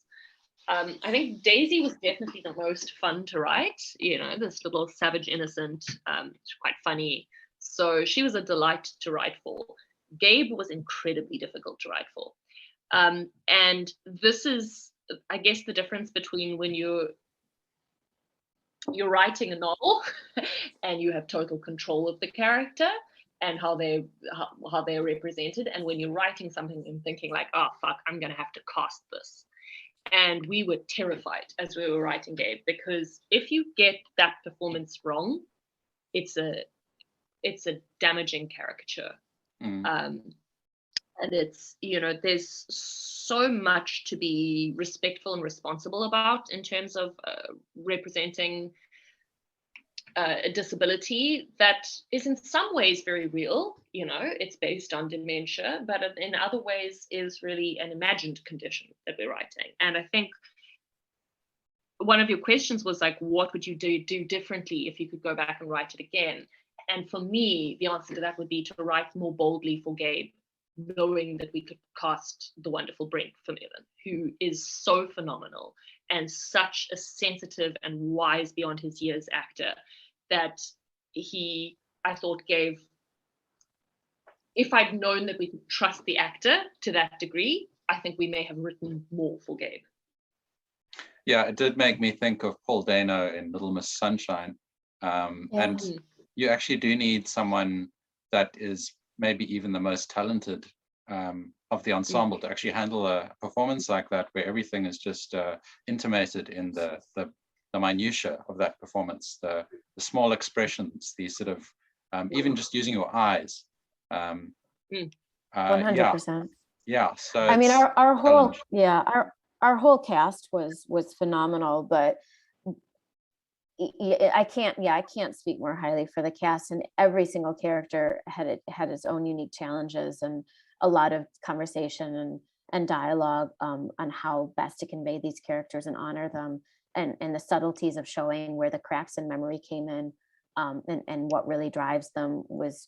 I think Daisy was definitely the most fun to write, this little savage innocent, quite funny. So she was a delight to write for. Gabe was incredibly difficult to write for. And this is, I guess, the difference between when you're writing a novel and you have total control of the character and how they're represented, and when you're writing something and thinking like, oh fuck, I'm gonna have to cast this. And we were terrified as we were writing Gabe, because if you get that performance wrong, it's a damaging caricature. And it's, there's so much to be respectful and responsible about in terms of representing a disability that is in some ways very real. It's based on dementia, but in other ways is really an imagined condition that we're writing. And I think one of your questions was like, what would you do differently if you could go back and write it again? And for me, the answer to that would be to write more boldly for Gabe, knowing that we could cast the wonderful Brent Vermeulen, who is so phenomenal and such a sensitive and wise beyond his years actor that I thought gave, if I'd known that we could trust the actor to that degree, I think we may have written more for Gabe. Yeah, it did make me think of Paul Dano in Little Miss Sunshine. And you actually do need someone that is maybe even the most talented of the ensemble to actually handle a performance like that, where everything is just intimated in the minutiae of that performance, the small expressions, the sort of even just using your eyes. 100%. Yeah. So I mean, our whole cast was phenomenal, but I can't speak more highly for the cast, and every single character had its own unique challenges and a lot of conversation and dialogue on how best to convey these characters and honor them, and the subtleties of showing where the cracks in memory came in, and what really drives them was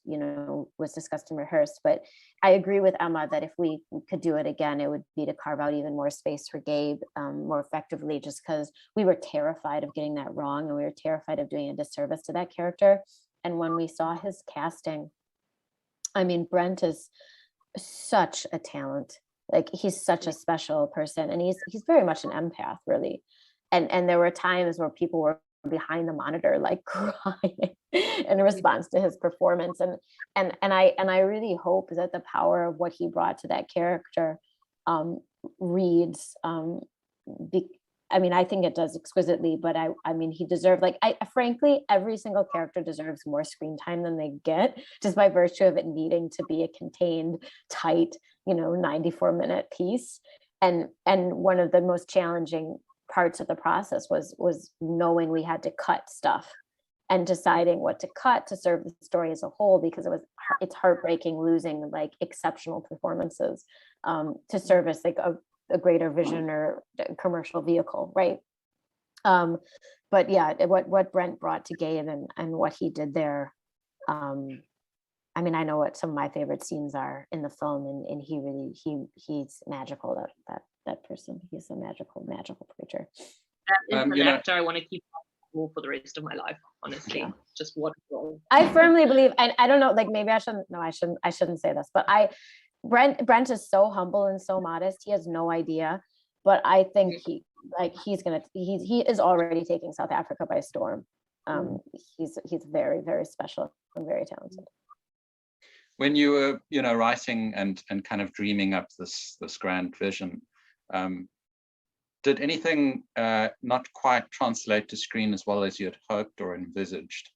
discussed and rehearsed. But I agree with Emma that if we could do it again, it would be to carve out even more space for Gabe more effectively, just because we were terrified of getting that wrong, and we were terrified of doing a disservice to that character. And when we saw his casting, I mean, Brent is such a talent. Like, he's such a special person, and he's very much an empath, really. And there were times where people were behind the monitor like crying in response to his performance, and I really hope that the power of what he brought to that character reads I mean, I think it does exquisitely, but I mean, he deserved, like, frankly, every single character deserves more screen time than they get, just by virtue of it needing to be a contained, tight, 94-minute piece. And one of the most challenging parts of the process was knowing we had to cut stuff and deciding what to cut to serve the story as a whole, because it's heartbreaking losing like exceptional performances to service like a greater vision or commercial vehicle, right? But yeah, what Brent brought to Gabe and what he did there, I mean, I know what some of my favorite scenes are in the film, and he's magical. That person, he's a magical creature. That is an actor I want to keep for the rest of my life, honestly. Yeah. Just what role. I firmly believe, and I don't know, like, maybe I shouldn't say this, but Brent is so humble and so modest. He has no idea, but I think he is already taking South Africa by storm. He's very, very special and very talented. When you were writing and kind of dreaming up this grand vision, did anything not quite translate to screen as well as you had hoped or envisaged?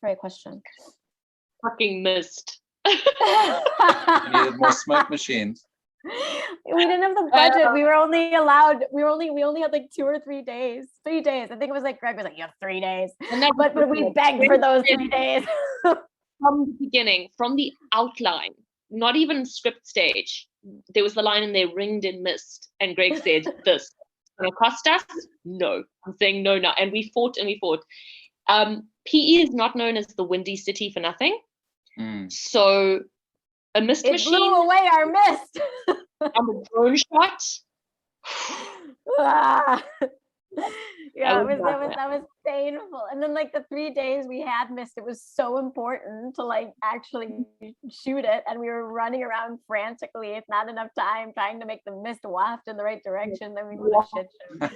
Great question. Fucking missed. You needed more smoke machines. We didn't have the budget. We only had like 2 or 3 days. 3 days. I think it was like Greg was like, you have 3 days. But we begged for those 3 days. From the beginning, from the outline, not even script stage, there was the line in there, ringed in mist, and Greg said, this is gonna cost us? No. I'm saying no now. And we fought. PE is not known as the Windy City for nothing. So a mist machine blew away our mist. And a drone shot. Yeah, that was painful. And then like the 3 days we had mist, it was so important to like actually shoot it, and we were running around frantically. It's not enough time trying to make the mist waft in the right direction. Then we did a shit show.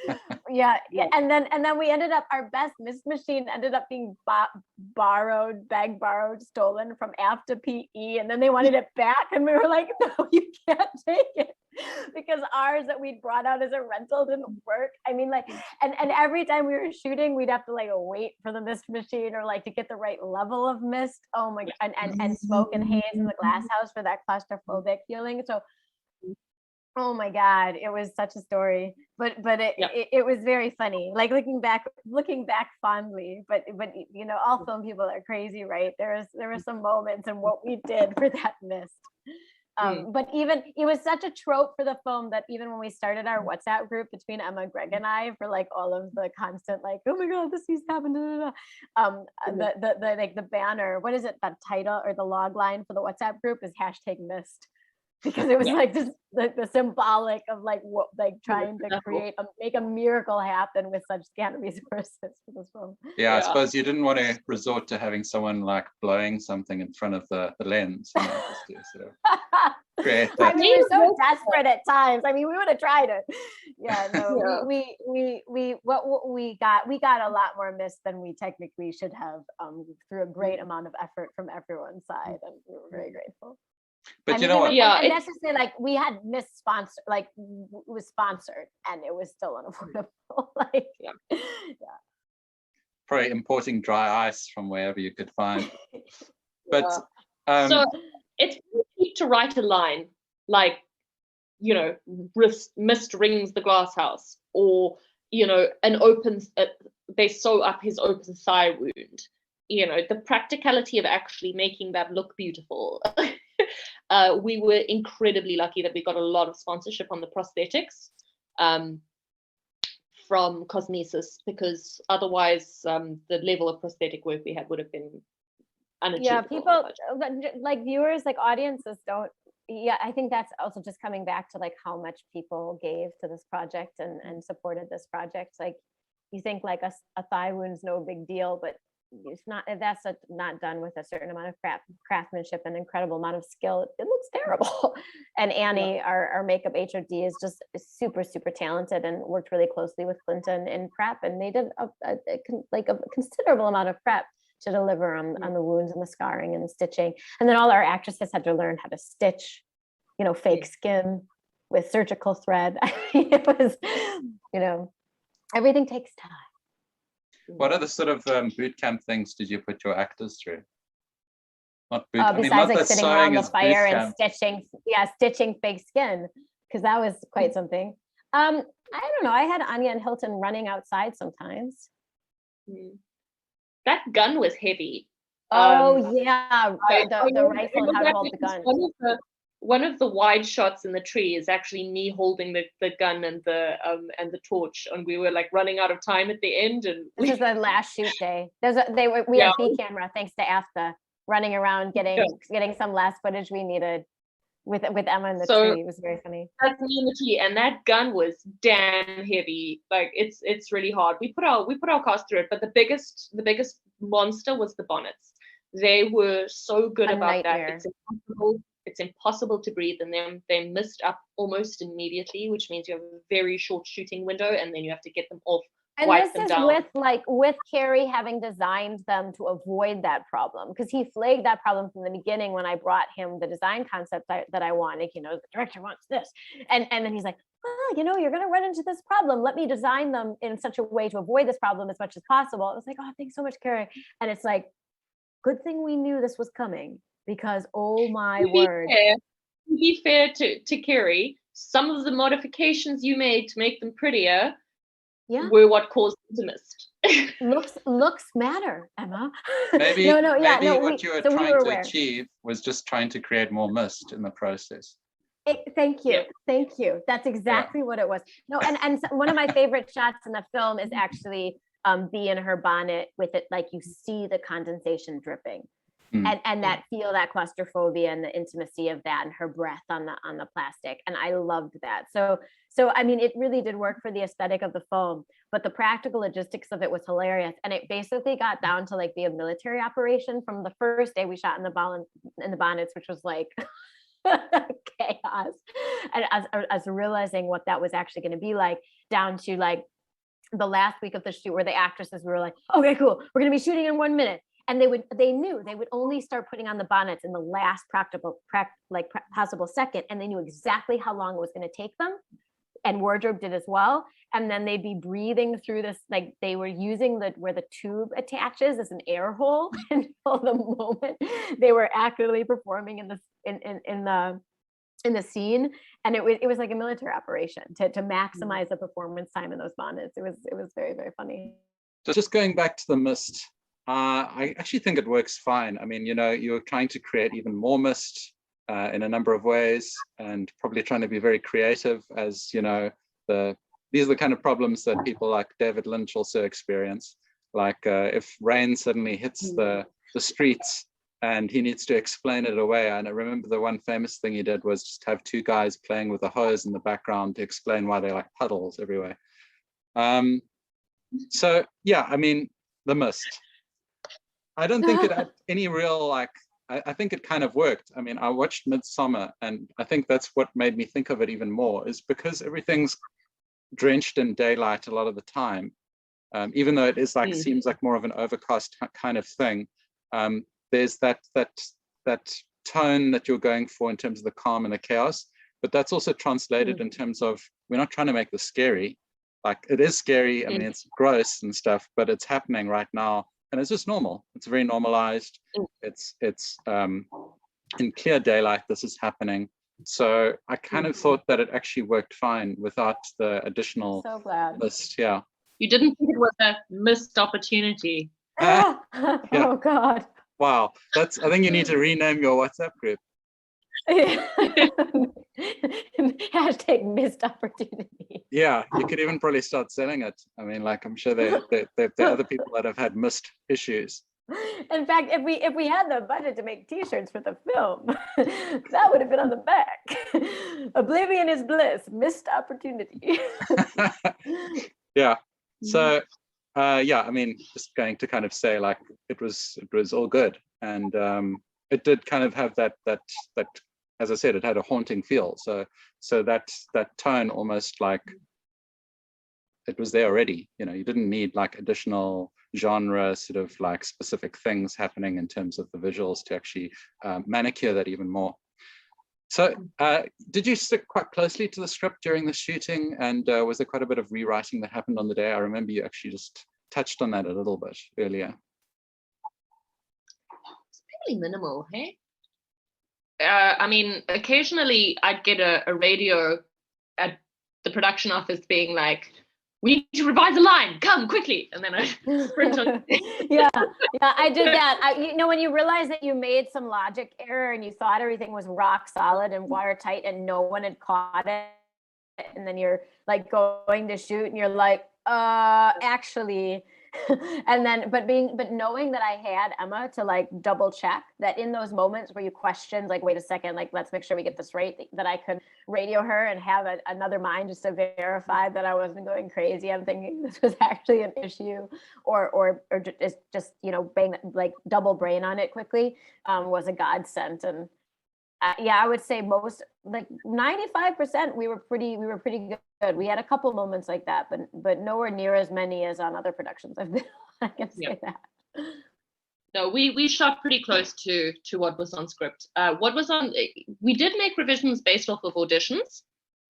Yeah. And then we ended up, our best mist machine ended up being borrowed, stolen from after PE, and then they wanted it back, and we were like, no, you can't take it, because ours that we'd brought out as a rental didn't work. I mean, like, and every time we were shooting, we'd have to like wait for the mist machine or like to get the right level of mist. Oh my God. And smoke and haze in the Glasshouse for that claustrophobic feeling. So, oh my God, it was such a story, but it was very funny. Like looking back fondly, but all film people are crazy, right? There were some moments in what we did for that mist. But even it was such a trope for the film that even when we started our WhatsApp group between Emma, Greg, and I for like all of the constant like, oh my god, this used to happen, the like the banner, what is it, the title or the log line for the WhatsApp group is #missed, because it was like this the symbolic of like what, like trying to make a miracle happen with such scant resources for this film. I suppose you didn't want to resort to having someone like blowing something in front of the lens, just to sort of create that. I mean, we were so desperate at times. I mean, we would have tried it. We got a lot more missed than we technically should have, through a great amount of effort from everyone's side, and we were very grateful. But you know what? And that's to say, like, we had missed sponsor, like it was sponsored, and it was still unaffordable. Like, Probably importing dry ice from wherever you could find. But so it's cheap to write a line like, mist rings the glass house, or they sew up his open thigh wound. The practicality of actually making that look beautiful. We were incredibly lucky that we got a lot of sponsorship on the prosthetics from Cosmesis, because otherwise the level of prosthetic work we had would have been unachievable. People like viewers, like audiences don't. I think that's also just coming back to like how much people gave to this project and supported this project. Like, you think like a thigh wound's no big deal, but it's not, if that's not done with a certain amount of craftsmanship and incredible amount of skill, it looks terrible. And Annie, our makeup HOD, is just super, super talented and worked really closely with Clinton in prep, and they did a considerable amount of prep to deliver on the wounds and the scarring and the stitching. And then all our actresses had to learn how to stitch, fake skin with surgical thread. I mean, it was, everything takes time. What other sort of boot camp things did you put your actors through? Besides like sitting around the fire and stitching fake skin, because that was quite something. I don't know. I had Anya and Hilton running outside sometimes. That gun was heavy. The rifle and how to hold the gun. One of the wide shots in the tree is actually me holding the gun and the torch, and we were like running out of time at the end. And this is the last shoot day. We had B camera thanks to AFTA, running around getting some last footage we needed with Emma in the tree. It was very funny. That's me in the tree, and that gun was damn heavy. Like, it's really hard. We put our cast through it, but the biggest monster was the bonnets. They were so good about that. It's impossible to breathe in them. They mist up almost immediately, which means you have a very short shooting window, and then you have to get them off. And this is with Carrie having designed them to avoid that problem, because he flagged that problem from the beginning when I brought him the design concept that I wanted. The director wants this, and then he's like, well, you're going to run into this problem. Let me design them in such a way to avoid this problem as much as possible. I was like, oh, thanks so much, Carrie. And it's like, good thing we knew this was coming, because oh my word. To be fair to Carrie, some of the modifications you made to make them prettier were what caused them to mist. Looks matter, Emma. Maybe what you were trying to achieve was just trying to create more mist in the process. Thank you. That's exactly what it was. No, and one of my favorite shots in the film is actually Bee in her bonnet with it, like you see the condensation dripping. And that claustrophobia and the intimacy of that, and her breath on the plastic, and I loved that. So I mean, it really did work for the aesthetic of the film, but the practical logistics of it was hilarious. And it basically got down to like be a military operation from the first day we shot in the bonnets, which was like chaos. And as realizing what that was actually going to be like, down to like the last week of the shoot, where the actresses were like, okay, cool, we're going to be shooting in 1 minute. And they knew they would only start putting on the bonnets in the last possible second, and they knew exactly how long it was going to take them, and wardrobe did as well. And then they'd be breathing through this, like they were using where the tube attaches as an air hole until the moment they were actively performing in the scene. And it was like a military operation to maximize the performance time in those bonnets. It was very, very funny. Just going back to the mist. I actually think it works fine. I mean, you're trying to create even more mist. in a number of ways, and probably trying to be very creative, as you know, these are the kind of problems that people like David Lynch also experience. Like if rain suddenly hits the streets and he needs to explain it away. And I remember the one famous thing he did was just have two guys playing with a hose in the background to explain why they're like puddles everywhere. So yeah, I mean, The Mist. I don't think it had any real like, I think it kind of worked. I mean, I watched Midsummer, and I think that's what made me think of it even more, is because everything's drenched in daylight a lot of the time. Even though it is like seems like more of an overcast kind of thing, there's that tone that you're going for in terms of the calm and the chaos, but that's also translated in terms of, we're not trying to make this scary. Like, it is scary, I mean, it's gross and stuff, but it's happening right now, and it's just normal. It's very normalized. It's in clear daylight, this is happening. So I kind of thought that it actually worked fine without the additional list. Yeah. You didn't think it was a missed opportunity? Yeah. Oh God. Wow, I think you need to rename your WhatsApp group. Hashtag missed opportunity. Yeah, you could even probably start selling it. I mean, like, I'm sure there are other people that have had missed issues. In fact, if we had the budget to make T-shirts for the film, that would have been on the back. Oblivion is bliss, missed opportunity. Yeah. So yeah, I mean, just going to kind of say, like, it was all good, and it did kind of have that as I said, it had a haunting feel. So that tone, almost like it was there already. You know, you didn't need like additional genre sort of like specific things happening in terms of the visuals to actually manicure that even more. So did you stick quite closely to the script during the shooting, and was there quite a bit of rewriting that happened on the day? I remember you actually just touched on that a little bit earlier. It's pretty minimal, hey? I mean, occasionally I'd get a radio at the production office being like, "We need to revise a line, come quickly," and then I sprint on. yeah, I did that. You know, when you realize that you made some logic error and you thought everything was rock solid and watertight and no one had caught it, and then you're like going to shoot and you're like, actually, and then but knowing that I had Emma to like double check that in those moments where you questioned, like, wait a second, like, let's make sure we get this right, that I could radio her and have another mind just to verify that I wasn't going crazy. I'm thinking this was actually an issue, or just you know, like double brain on it quickly, was a godsend. And yeah, I would say most, like 95%, we were pretty good. We had a couple moments like that, but nowhere near as many as on other productions I've been on, I can say that. No, we shot pretty close to what was on script. We did make revisions based off of auditions.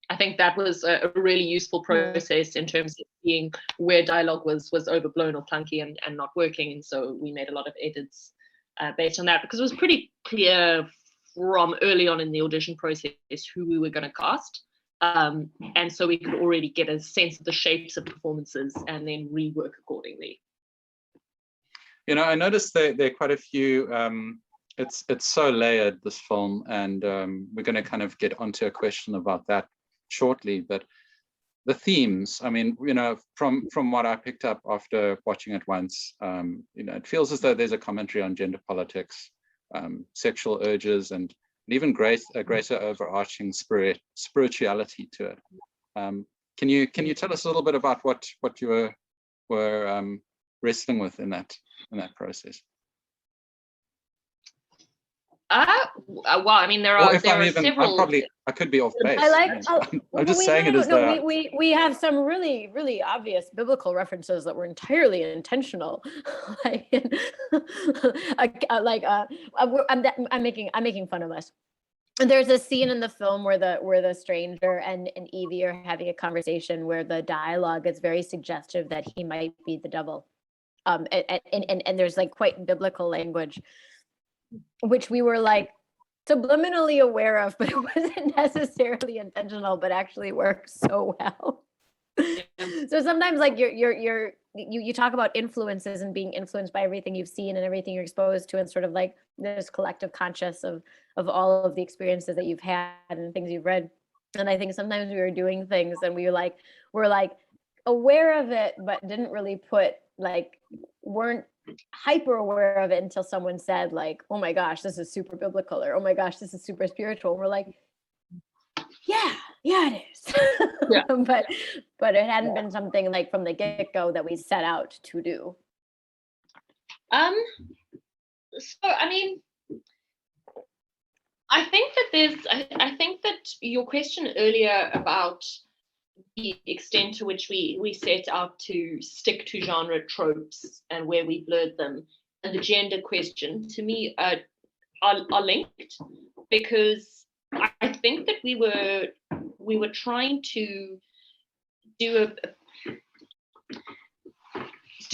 I think that was a really useful process in terms of seeing where dialogue was overblown or clunky and not working. And so we made a lot of edits based on that, because it was pretty clear from early on in the audition process who we were going to cast. And so we could already get a sense of the shapes of performances and then rework accordingly. You know, I noticed there are quite a few, it's so layered, this film, and we're going to kind of get onto a question about that shortly, but the themes, I mean, you know, from what I picked up after watching it once, you know, it feels as though there's a commentary on gender politics, sexual urges, and even a greater overarching spirituality to it. Can you tell us a little bit about what you were wrestling with in that process? Well, I mean, there are several. I could be off base. I'm just saying it as the. We have some really, really obvious biblical references that were entirely intentional. I'm making fun of us. And there's a scene in the film where the stranger and Evie are having a conversation where the dialogue is very suggestive that he might be the devil. And there's like quite biblical language, which we were like subliminally aware of, but it wasn't necessarily intentional, but actually works so well. So sometimes like you're you talk about influences and being influenced by everything you've seen and everything you're exposed to, and sort of like this collective conscious of all of the experiences that you've had and things you've read. And I think sometimes we were doing things and we're like aware of it, but didn't really weren't hyper aware of it until someone said like, oh my gosh, this is super biblical, or oh my gosh, this is super spiritual. And we're like, yeah, it is. Yeah. but it hadn't been something like from the get-go that we set out to do. So I mean, I think that your question earlier about the extent to which we set out to stick to genre tropes and where we blurred them, and the gender question, to me are linked, because I think that we were trying to do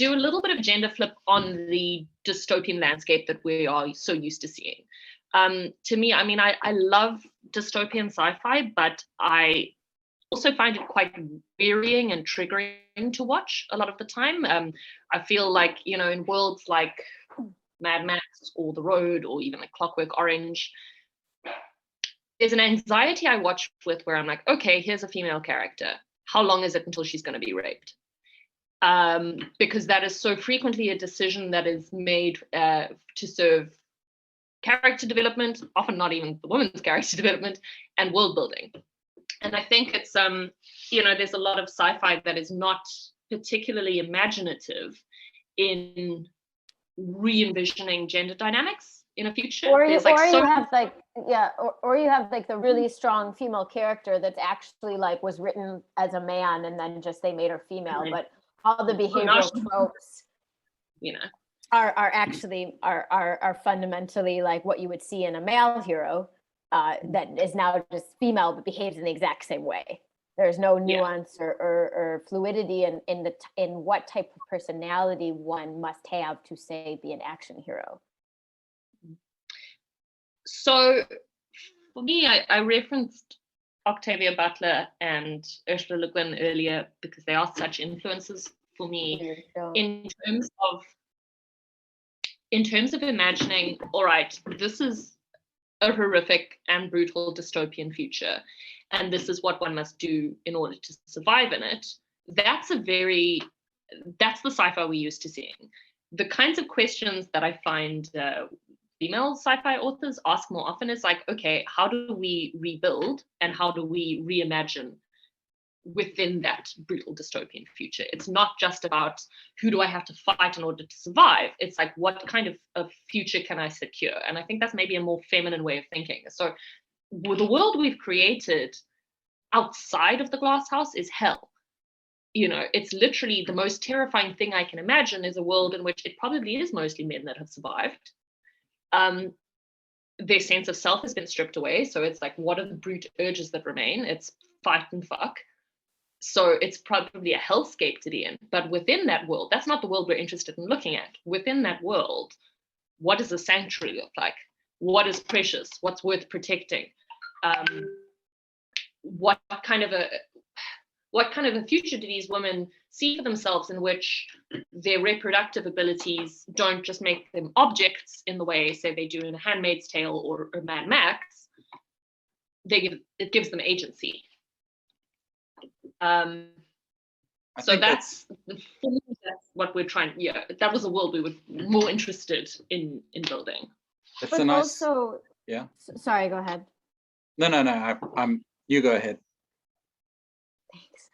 a little bit of gender flip on the dystopian landscape that we are so used to seeing. To me, I mean, I love dystopian sci-fi, but I also find it quite wearying and triggering to watch a lot of the time. I feel like, in worlds like Mad Max or The Road or even like Clockwork Orange, there's an anxiety I watch with where I'm like, okay, here's a female character. How long is it until she's going to be raped? Because that is so frequently a decision that is made to serve character development, often not even the woman's character development, and world building. And I think it's, there's a lot of sci-fi that is not particularly imaginative in re-envisioning gender dynamics in a future. Or you have the really strong female character that's actually like was written as a man and then just they made her female, but all the behavioral tropes, are actually are fundamentally like what you would see in a male hero. That is now just female but behaves in the exact same way. There's no nuance or fluidity in what type of personality one must have to, say, be an action hero. So for me, I referenced Octavia Butler and Ursula Le Guin earlier because they are such influences for me in terms of imagining, all right, this is a horrific and brutal dystopian future, and this is what one must do in order to survive in it. That's the sci-fi we're used to seeing. The kinds of questions that I find female sci-fi authors ask more often is like, okay, how do we rebuild and how do we reimagine within that brutal dystopian future? It's not just about who do I have to fight in order to survive. It's like, what kind of a future can I secure? And I think that's maybe a more feminine way of thinking. So the world we've created outside of the Glasshouse is hell. It's literally the most terrifying thing I can imagine is a world in which it probably is mostly men that have survived. Their sense of self has been stripped away. So it's like, what are the brute urges that remain? It's fight and fuck. So it's probably a hellscape to be in. But within that world, that's not the world we're interested in looking at. Within that world, what does a sanctuary look like? What is precious? What's worth protecting? What kind of a future do these women see for themselves in which their reproductive abilities don't just make them objects in the way, say, they do in A Handmaid's Tale or Mad Max? It gives them agency. So that's what we're trying. Yeah, that was a world we were more interested in building. It's a nice. Also, yeah. Sorry, go ahead. No. You go ahead. Thanks.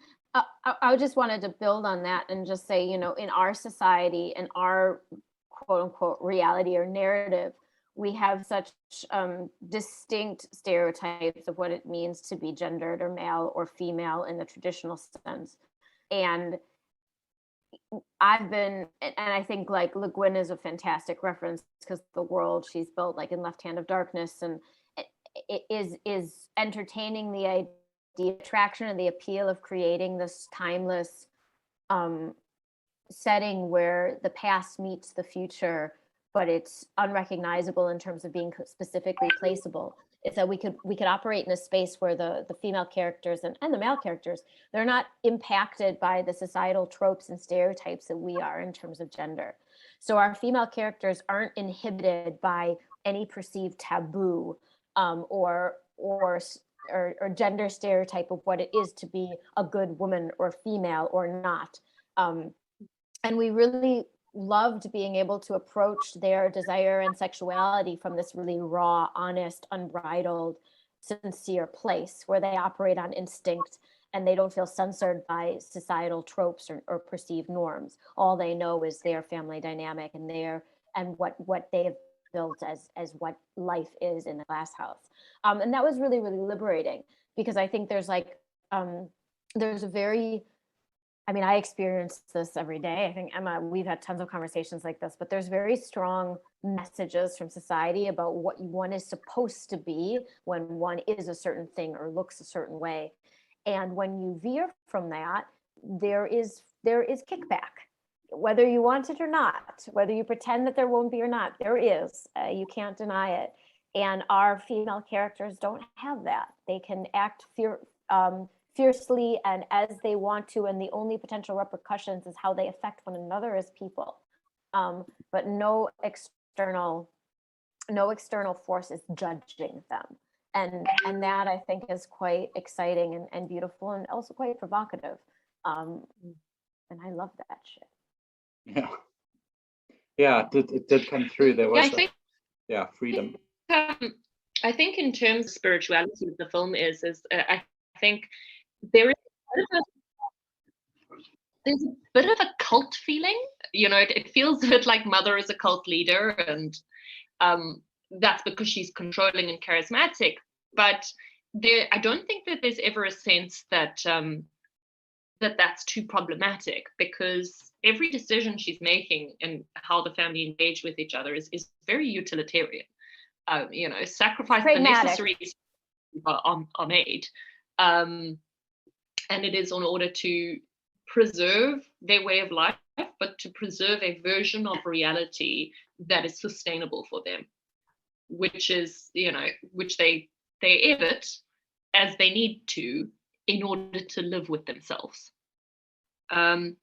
I just wanted to build on that and just say, in our society, in our quote unquote reality or narrative, we have such distinct stereotypes of what it means to be gendered or male or female in the traditional sense. And I think like Le Guin is a fantastic reference because the world she's built, like in Left Hand of Darkness, and it is entertaining the idea, attraction and the appeal of creating this timeless setting where the past meets the future, but it's unrecognizable in terms of being specifically placeable. It's that we could operate in a space where the female characters and the male characters, they're not impacted by the societal tropes and stereotypes that we are in terms of gender. So our female characters aren't inhibited by any perceived taboo or gender stereotype of what it is to be a good woman or female or not. And we really loved being able to approach their desire and sexuality from this really raw, honest, unbridled, sincere place where they operate on instinct and they don't feel censored by societal tropes or perceived norms. All they know is their family dynamic and what they have built as what life is in the Glasshouse. And that was really, really liberating, because I think there's there's a very, I mean, I experience this every day. I think, Emma, we've had tons of conversations like this, but there's very strong messages from society about what one is supposed to be when one is a certain thing or looks a certain way. And when you veer from that, there is kickback, whether you want it or not, whether you pretend that there won't be or not, there is. You can't deny it. And our female characters don't have that. They can act fiercely and as they want to, and the only potential repercussions is how they affect one another as people. But no external force is judging them. And that I think is quite exciting and beautiful and also quite provocative. And I love that shit. Yeah, it did come through. There was freedom. I think in terms of spirituality of the film is I think there's a bit of a cult feeling. You know, it feels a bit like Mother is a cult leader, and that's because she's controlling and charismatic. But I don't think that there's ever a sense that that's too problematic, because every decision she's making and how the family engage with each other is very utilitarian. You know, sacrifice the necessaries are made. And it is in order to preserve their way of life, but to preserve a version of reality that is sustainable for them, which is, you know, which they edit as they need to in order to live with themselves. And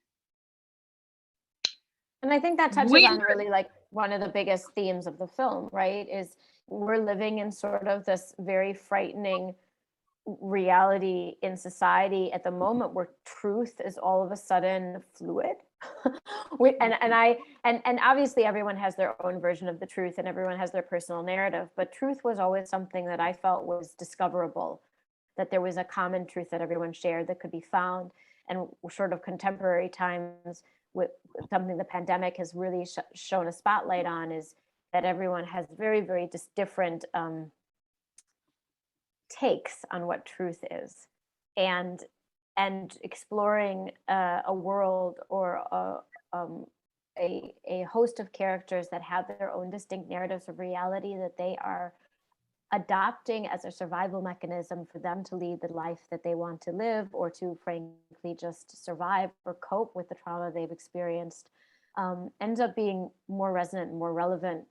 I think that touches on really like one of the biggest themes of the film, right? Is we're living in sort of this very frightening reality in society at the moment where truth is all of a sudden fluid. and obviously everyone has their own version of the truth and everyone has their personal narrative, but truth was always something that I felt was discoverable, that there was a common truth that everyone shared that could be found. And sort of contemporary times, with something the pandemic has really shown a spotlight on, is that everyone has very, very just different takes on what truth is, and exploring a world or a host of characters that have their own distinct narratives of reality that they are adopting as a survival mechanism for them to lead the life that they want to live, or to frankly just survive or cope with the trauma they've experienced, ends up being more resonant and more relevant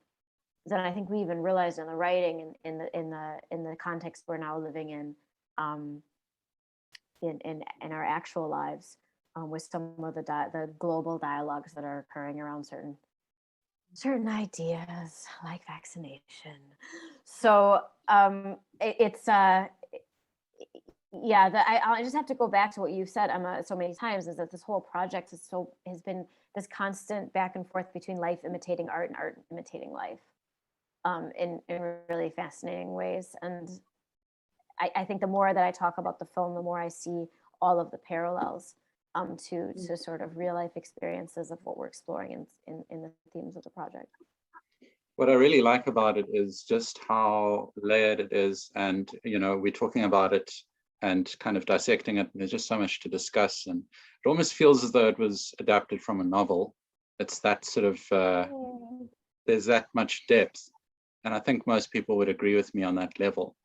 than I think we even realized in the writing and in the context we're now living in our actual lives, with some of the global dialogues that are occurring around certain ideas like vaccination. So I just have to go back to what you've said, Emma, so many times, is that this whole project has been this constant back and forth between life imitating art and art imitating life, in really fascinating ways. And I think the more that I talk about the film, the more I see all of the parallels to sort of real life experiences of what we're exploring in the themes of the project. What I really like about it is just how layered it is, and you know, we're talking about it and kind of dissecting it, and there's just so much to discuss, and it almost feels as though it was adapted from a novel. It's that sort of there's that much depth, and I think most people would agree with me on that level.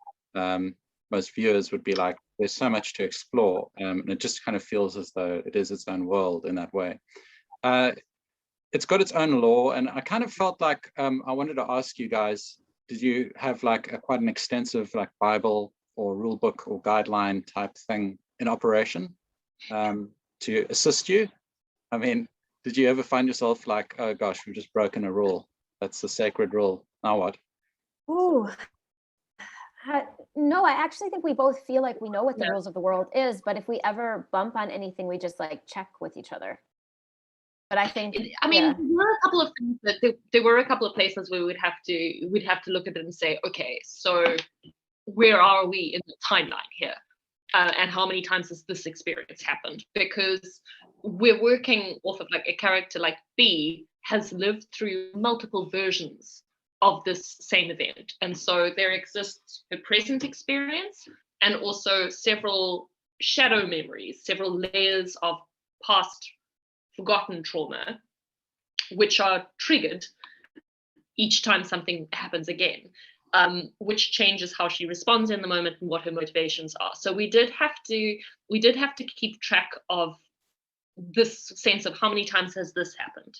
Most viewers would be like, there's so much to explore, and it just kind of feels as though it is its own world in that way. it's got its own lore, and I kind of felt like I wanted to ask you guys, did you have like quite an extensive like Bible or rule book or guideline type thing in operation to assist you? I mean, did you ever find yourself like, oh gosh, we've just broken a rule? That's the sacred rule. Now what? Ooh. No, I actually think we both feel like we know what the rules of the world is, but if we ever bump on anything, we just like check with each other. But I think, I mean, there were a couple of things that there were a couple of places where we'd have to look at it and say, okay, so where are we in the timeline here? And how many times has this experience happened? Because we're working off of like a character like B has lived through multiple versions of this same event. And so there exists a present experience and also several shadow memories, several layers of past forgotten trauma, which are triggered each time something happens again, which changes how she responds in the moment and what her motivations are. So we did have to keep track of this sense of how many times has this happened,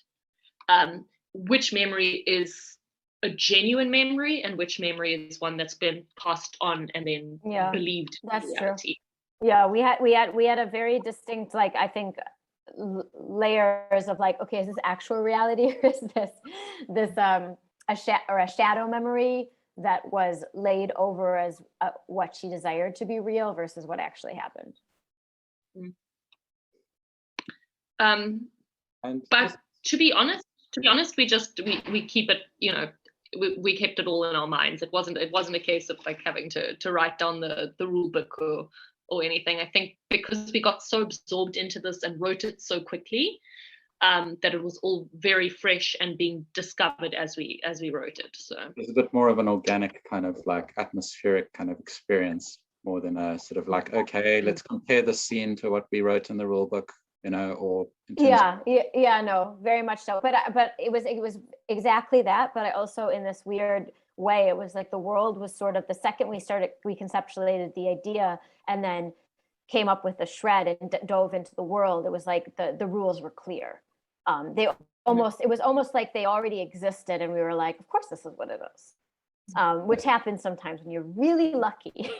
which memory is a genuine memory and which memory is one that's been passed on and then believed. That's reality. True. Yeah, we had a very distinct, like, I think, layers of like, okay, is this actual reality or is this a shadow memory that was laid over as what she desired to be real versus what actually happened. But to be honest, we keep it, we kept it all in our minds. It wasn't a case of like having to write down the rule book or anything. I think because we got so absorbed into this and wrote it so quickly, that it was all very fresh and being discovered as we wrote it. So it was a bit more of an organic kind of like atmospheric kind of experience, more than a sort of like, okay, let's compare the scene to what we wrote in the rule book, or no, very much so. But it was exactly that. But I also, in this weird way, it was like the world was sort of, the second we conceptualized the idea and then came up with a shred and dove into the world, it was like the rules were clear. It was almost like they already existed, and we were like, of course this is what it is, which happens sometimes when you're really lucky.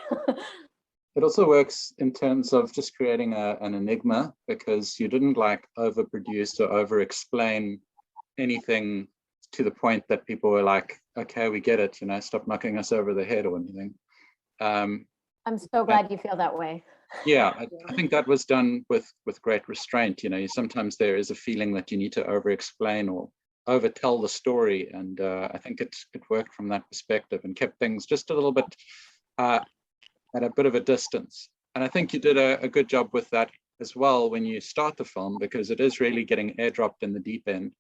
It also works in terms of just creating an enigma, because you didn't like overproduce or over explain anything to the point that people were like, okay, we get it, stop knocking us over the head or anything. I'm so glad you feel that way. Yeah, I think that was done with great restraint. Sometimes there is a feeling that you need to over explain or over tell the story, and I think it worked from that perspective and kept things just a little bit at a bit of a distance. And I think you did a good job with that as well when you start the film, because it is really getting airdropped in the deep end.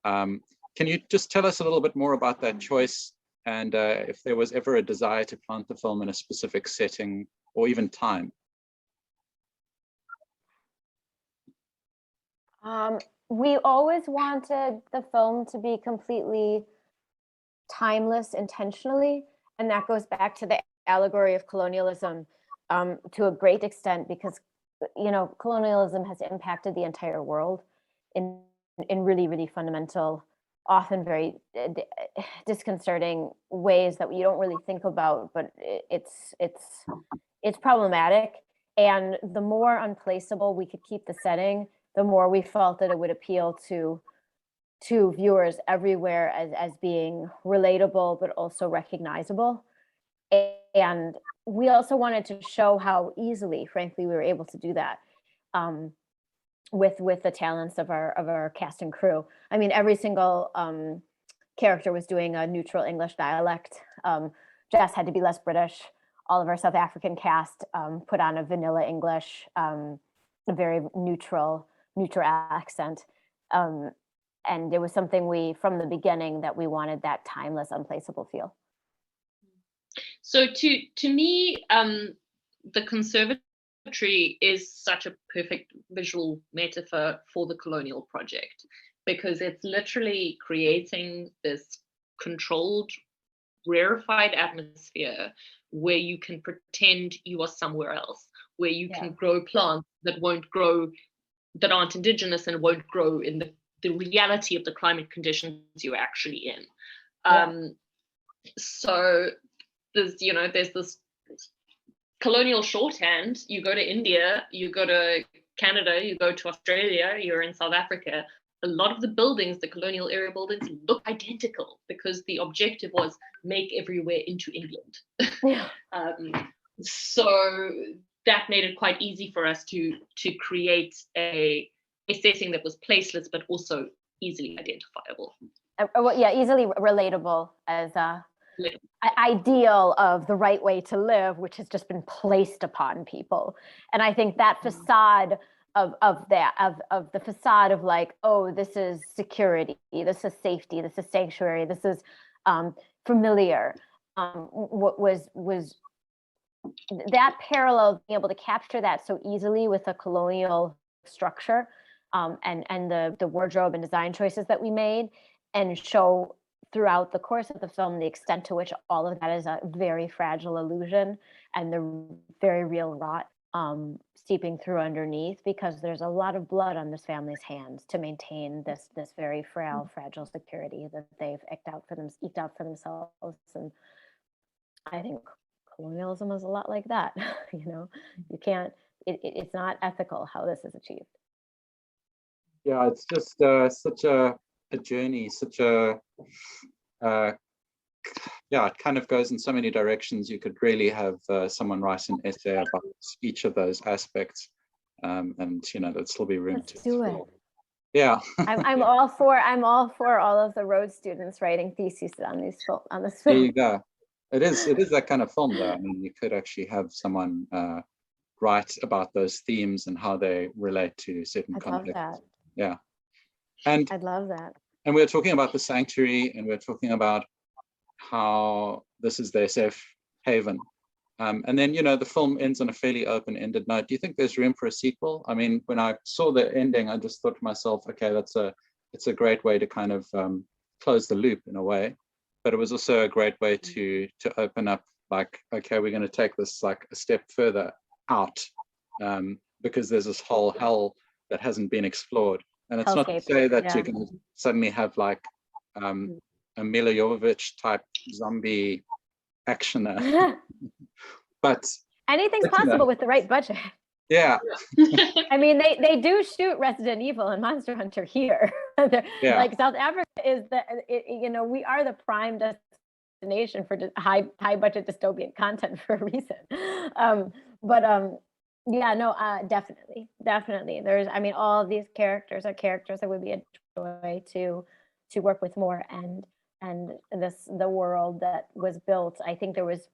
Can you just tell us a little bit more about that choice, and if there was ever a desire to plant the film in a specific setting or even time? We always wanted the film to be completely timeless intentionally, and that goes back to the allegory of colonialism to a great extent, because colonialism has impacted the entire world in really, really fundamental, often very disconcerting ways that you don't really think about, but it's problematic. And the more unplaceable we could keep the setting, the more we felt that it would appeal to viewers everywhere as being relatable, but also recognizable. And we also wanted to show how easily, frankly, we were able to do that with the talents of our cast and crew. I mean, every single character was doing a neutral English dialect. Jess had to be less British. All of our South African cast put on a vanilla English, a very neutral accent. And it was something from the beginning, that we wanted that timeless, unplaceable feel. So to me, the conservatory is such a perfect visual metaphor for the colonial project, because it's literally creating this controlled, rarefied atmosphere where you can pretend you are somewhere else, where you can grow plants that aren't indigenous and won't grow in the the reality of the climate conditions you're actually in. So there's this colonial shorthand. You go to India, you go to Canada, you go to Australia, you're in South Africa. A lot of the buildings, the colonial era buildings, look identical because the objective was make everywhere into England. So that made it quite easy for us to create a setting that was placeless but also easily identifiable. Easily relatable as a ideal of the right way to live, which has just been placed upon people. And I think that facade of the facade of like, oh, this is security, this is safety, this is sanctuary, this is familiar. What was that parallel, being able to capture that so easily with a colonial structure, and the wardrobe and design choices that we made, and show throughout the course of the film the extent to which all of that is a very fragile illusion and the very real rot seeping through underneath, because there's a lot of blood on this family's hands to maintain this very frail, fragile security that they've eked out for themselves. And I think colonialism is a lot like that. You can't. It's not ethical how this is achieved. Yeah, it's just such a journey, such a it kind of goes in so many directions. You could really have someone write an essay about each of those aspects, and there'd still be room to do it. Yeah, I'm all for all of the Rhodes students writing theses on this film. There you go. It is that kind of film, though. I mean, you could actually have someone write about those themes and how they relate to certain contexts. Love that. Yeah, and I'd love that. And we're talking about the sanctuary, and we're talking about how this is their safe haven. And then, the film ends on a fairly open-ended note. Do you think there's room for a sequel? I mean, when I saw the ending, I just thought to myself, okay, it's a great way to kind of close the loop in a way. But it was also a great way to open up, like, okay, we're going to take this like a step further out, because there's this whole hell that hasn't been explored. And it's not to say that you're going to suddenly have like a Mila Jovovich type zombie actioner. But anything's possible with the right budget. Yeah. I mean, they do shoot Resident Evil and Monster Hunter here. Like South Africa is we are the prime destination for high budget dystopian content for a reason. Definitely. There's, all of these characters are characters that would be a joy to work with more, and the world that was built. I think there was,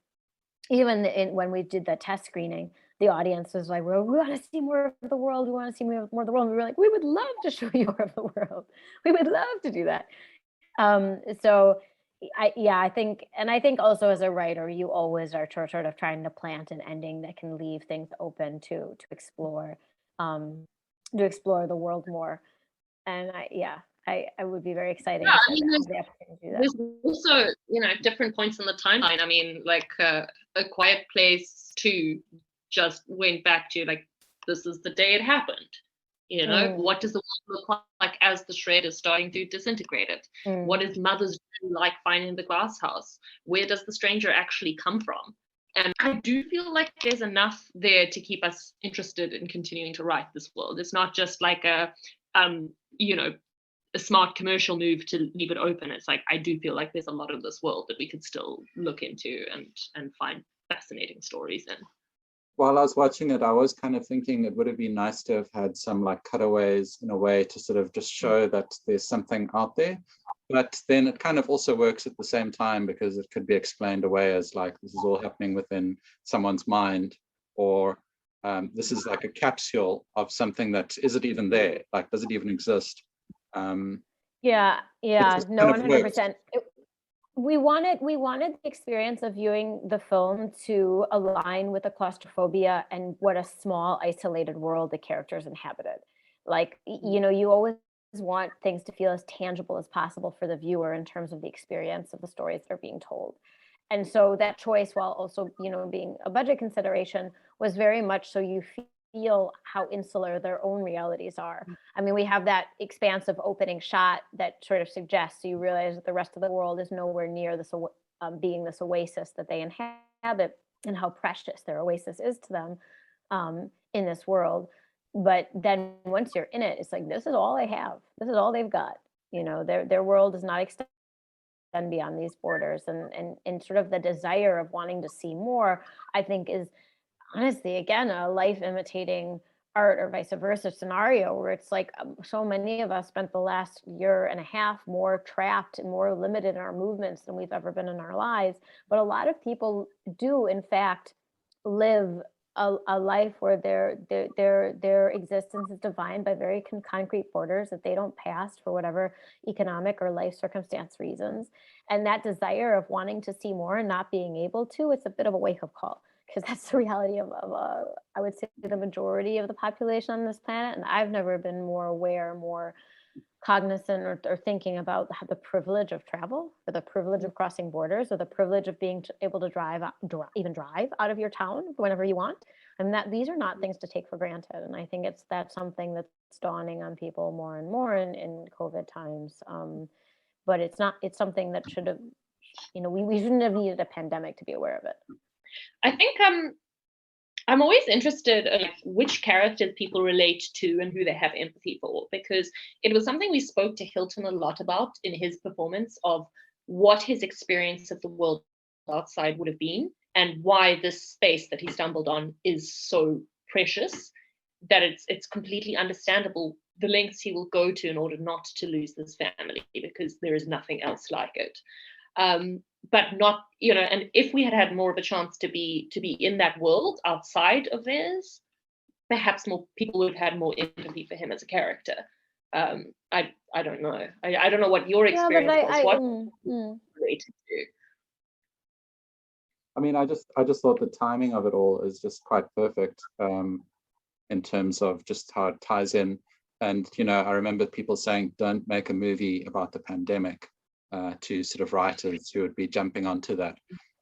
even when we did the test screening, the audience was like, well, we want to see more of the world. We want to see more of the world. And we were like, we would love to show you more of the world. We would love to do that. I think also as a writer, you always are sort of trying to plant an ending that can leave things open to explore the world more. And I would be very excited. There's also, different points in the timeline. I mean, like A Quiet Place 2 just went back to like, this is the day it happened. What does the world look like as the shred is starting to disintegrate it? What is Mother's Day like finding the glass house? Where does the stranger actually come from? And I do feel like there's enough there to keep us interested in continuing to write this world. It's not just like a smart commercial move to leave it open. It's like, I do feel like there's a lot of this world that we could still look into and find fascinating stories in. While I was watching it, I was kind of thinking it would have been nice to have had some like cutaways in a way to sort of just show that there's something out there. But then it kind of also works at the same time, because it could be explained away as like, this is all happening within someone's mind, or this is like a capsule of something that, is it even there? Like, does it even exist? No, 100%. We wanted the experience of viewing the film to align with the claustrophobia and what a small, isolated world the characters inhabited. Like, you always want things to feel as tangible as possible for the viewer in terms of the experience of the stories that are being told. And so that choice, while also, being a budget consideration, was very much so you feel how insular their own realities are. I mean, we have that expansive opening shot that sort of suggests, so you realize that the rest of the world is nowhere near this being this oasis that they inhabit, and how precious their oasis is to them in this world. But then once you're in it, it's like, this is all they have. This is all they've got. You know, their world does not extend beyond these borders, and sort of the desire of wanting to see more, I think, is honestly, again, a life imitating art or vice versa scenario, where it's like so many of us spent the last year and a half more trapped and more limited in our movements than we've ever been in our lives. But a lot of people do, in fact, live a life where their existence is defined by very concrete borders that they don't pass for whatever economic or life circumstance reasons. And that desire of wanting to see more and not being able to, it's a bit of a wake-up call, because that's the reality of I would say, the majority of the population on this planet. And I've never been more aware, more cognizant or thinking about the privilege of travel, or the privilege of crossing borders, or the privilege of being able to even drive out of your town whenever you want. And that these are not things to take for granted. And I think that's something that's dawning on people more and more in COVID times. But it's something that should have, we shouldn't have needed a pandemic to be aware of it. I think I'm always interested in which characters people relate to and who they have empathy for, because it was something we spoke to Hilton a lot about in his performance, of what his experience of the world outside would have been, and why this space that he stumbled on is so precious that it's completely understandable the lengths he will go to in order not to lose this family, because there is nothing else like it. But not, and if we had had more of a chance to be in that world outside of theirs, perhaps more people would have had more empathy for him as a character. I don't know. I don't know what your experience was. What related to? I mean, I just thought the timing of it all is just quite perfect in terms of just how it ties in. And, I remember people saying, don't make a movie about the pandemic. To sort of writers who would be jumping onto that.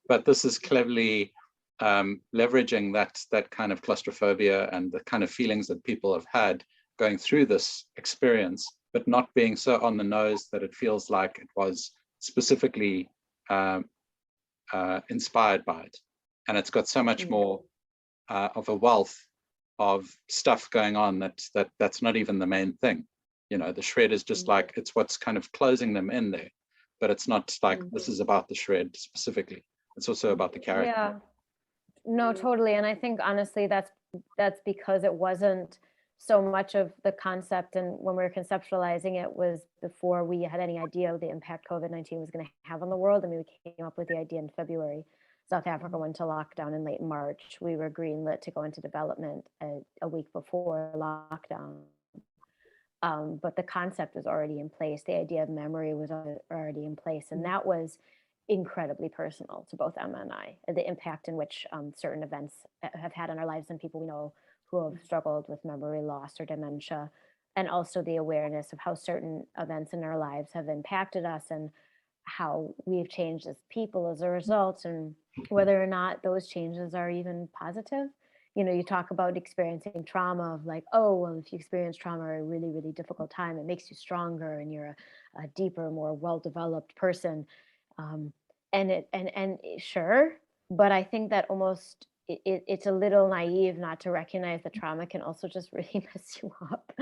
But this is cleverly leveraging that kind of claustrophobia and the kind of feelings that people have had going through this experience, but not being so on the nose that it feels like it was specifically inspired by it. And it's got so much more of a wealth of stuff going on that's not even the main thing. The shred is just like, it's what's kind of closing them in there. But it's not like this is about the shred specifically. It's also about the character. Yeah, no, totally. And I think honestly, that's because it wasn't so much of the concept. And when we were conceptualizing it was before we had any idea of the impact COVID-19 was going to have on the world. I mean, we came up with the idea in February. South Africa went to lockdown in late March. We were greenlit to go into development a week before lockdown. But the concept was already in place. The idea of memory was already in place. And that was incredibly personal to both Emma and I, the impact in which certain events have had on our lives and people we know who have struggled with memory loss or dementia, and also the awareness of how certain events in our lives have impacted us and how we've changed as people as a result, and whether or not those changes are even positive. You talk about experiencing trauma of like, oh, well, if you experience trauma at a really, really difficult time, it makes you stronger and you're a deeper, more well-developed person. And sure, but I think that almost it's a little naive not to recognize that trauma can also just really mess you up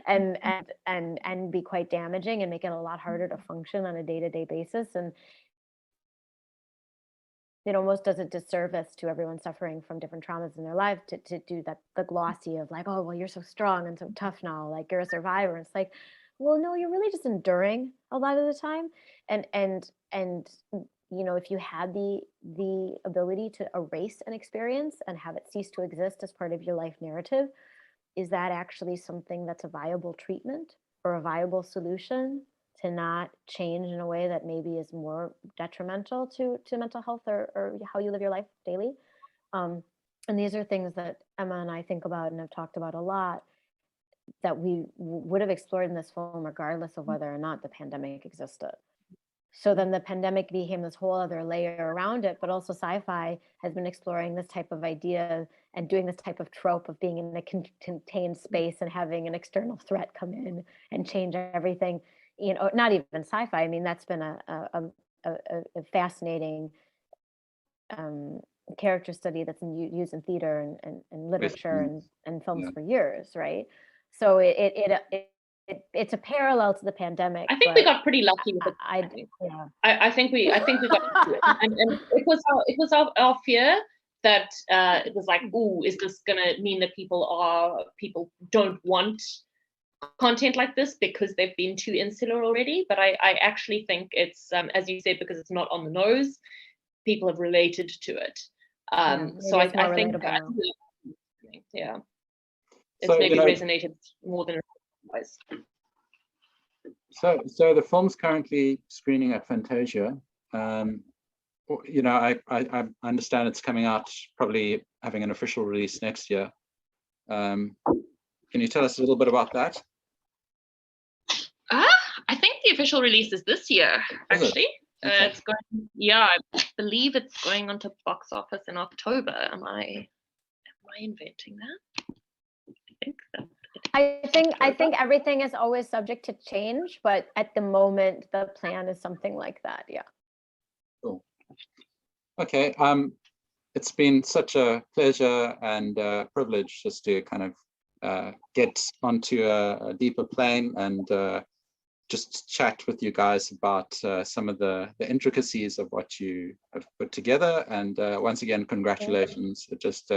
and be quite damaging and make it a lot harder to function on a day-to-day basis. And it almost does a disservice to everyone suffering from different traumas in their life to do that, the glossy of like, oh, well, you're so strong and so tough now, like you're a survivor. It's like, well, no, you're really just enduring a lot of the time. And if you had the ability to erase an experience and have it cease to exist as part of your life narrative, is that actually something that's a viable treatment or a viable solution to not change in a way that maybe is more detrimental to mental health or how you live your life daily? And these are things that Emma and I think about and have talked about a lot, that we would have explored in this film regardless of whether or not the pandemic existed. So then the pandemic became this whole other layer around it, but also sci-fi has been exploring this type of idea and doing this type of trope of being in a contained space and having an external threat come in and change everything. You know, not even sci-fi. I mean, that's been a fascinating character study that's used in theater and literature and films for years, right? So it's a parallel to the pandemic. I think we got pretty lucky with it. I think we got and it was our fear that it was like, ooh, is this gonna mean that people don't want content like this because they've been too insular already? But I actually think it's as you said, because it's not on the nose, people have related to it. So I think it's maybe resonated more than otherwise. So the film's currently screening at Fantasia. You know, I understand it's coming out, probably having an official release next year. Can you tell us a little bit about that? I think the official release is this year, actually. Okay. It's going, I believe it's going onto box office in October. Am I inventing that? I think everything is always subject to change, but at the moment the plan is something like that. Yeah. Cool. Okay. It's been such a pleasure and privilege just to kind of get onto a deeper plane and just chat with you guys about some of the intricacies of what you have put together. And once again, congratulations. It just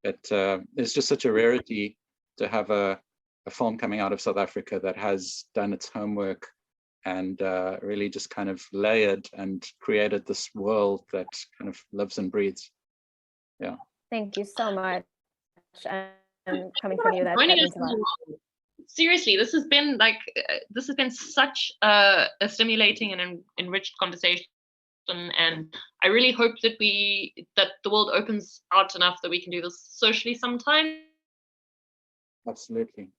it's just such a rarity to have a film coming out of South Africa that has done its homework and really just kind of layered and created this world that kind of lives and breathes. Yeah. Thank you so much. And coming from you, that means a lot. Seriously, this has been such a stimulating and enriched conversation, and I really hope that the world opens out enough that we can do this socially sometime. Absolutely.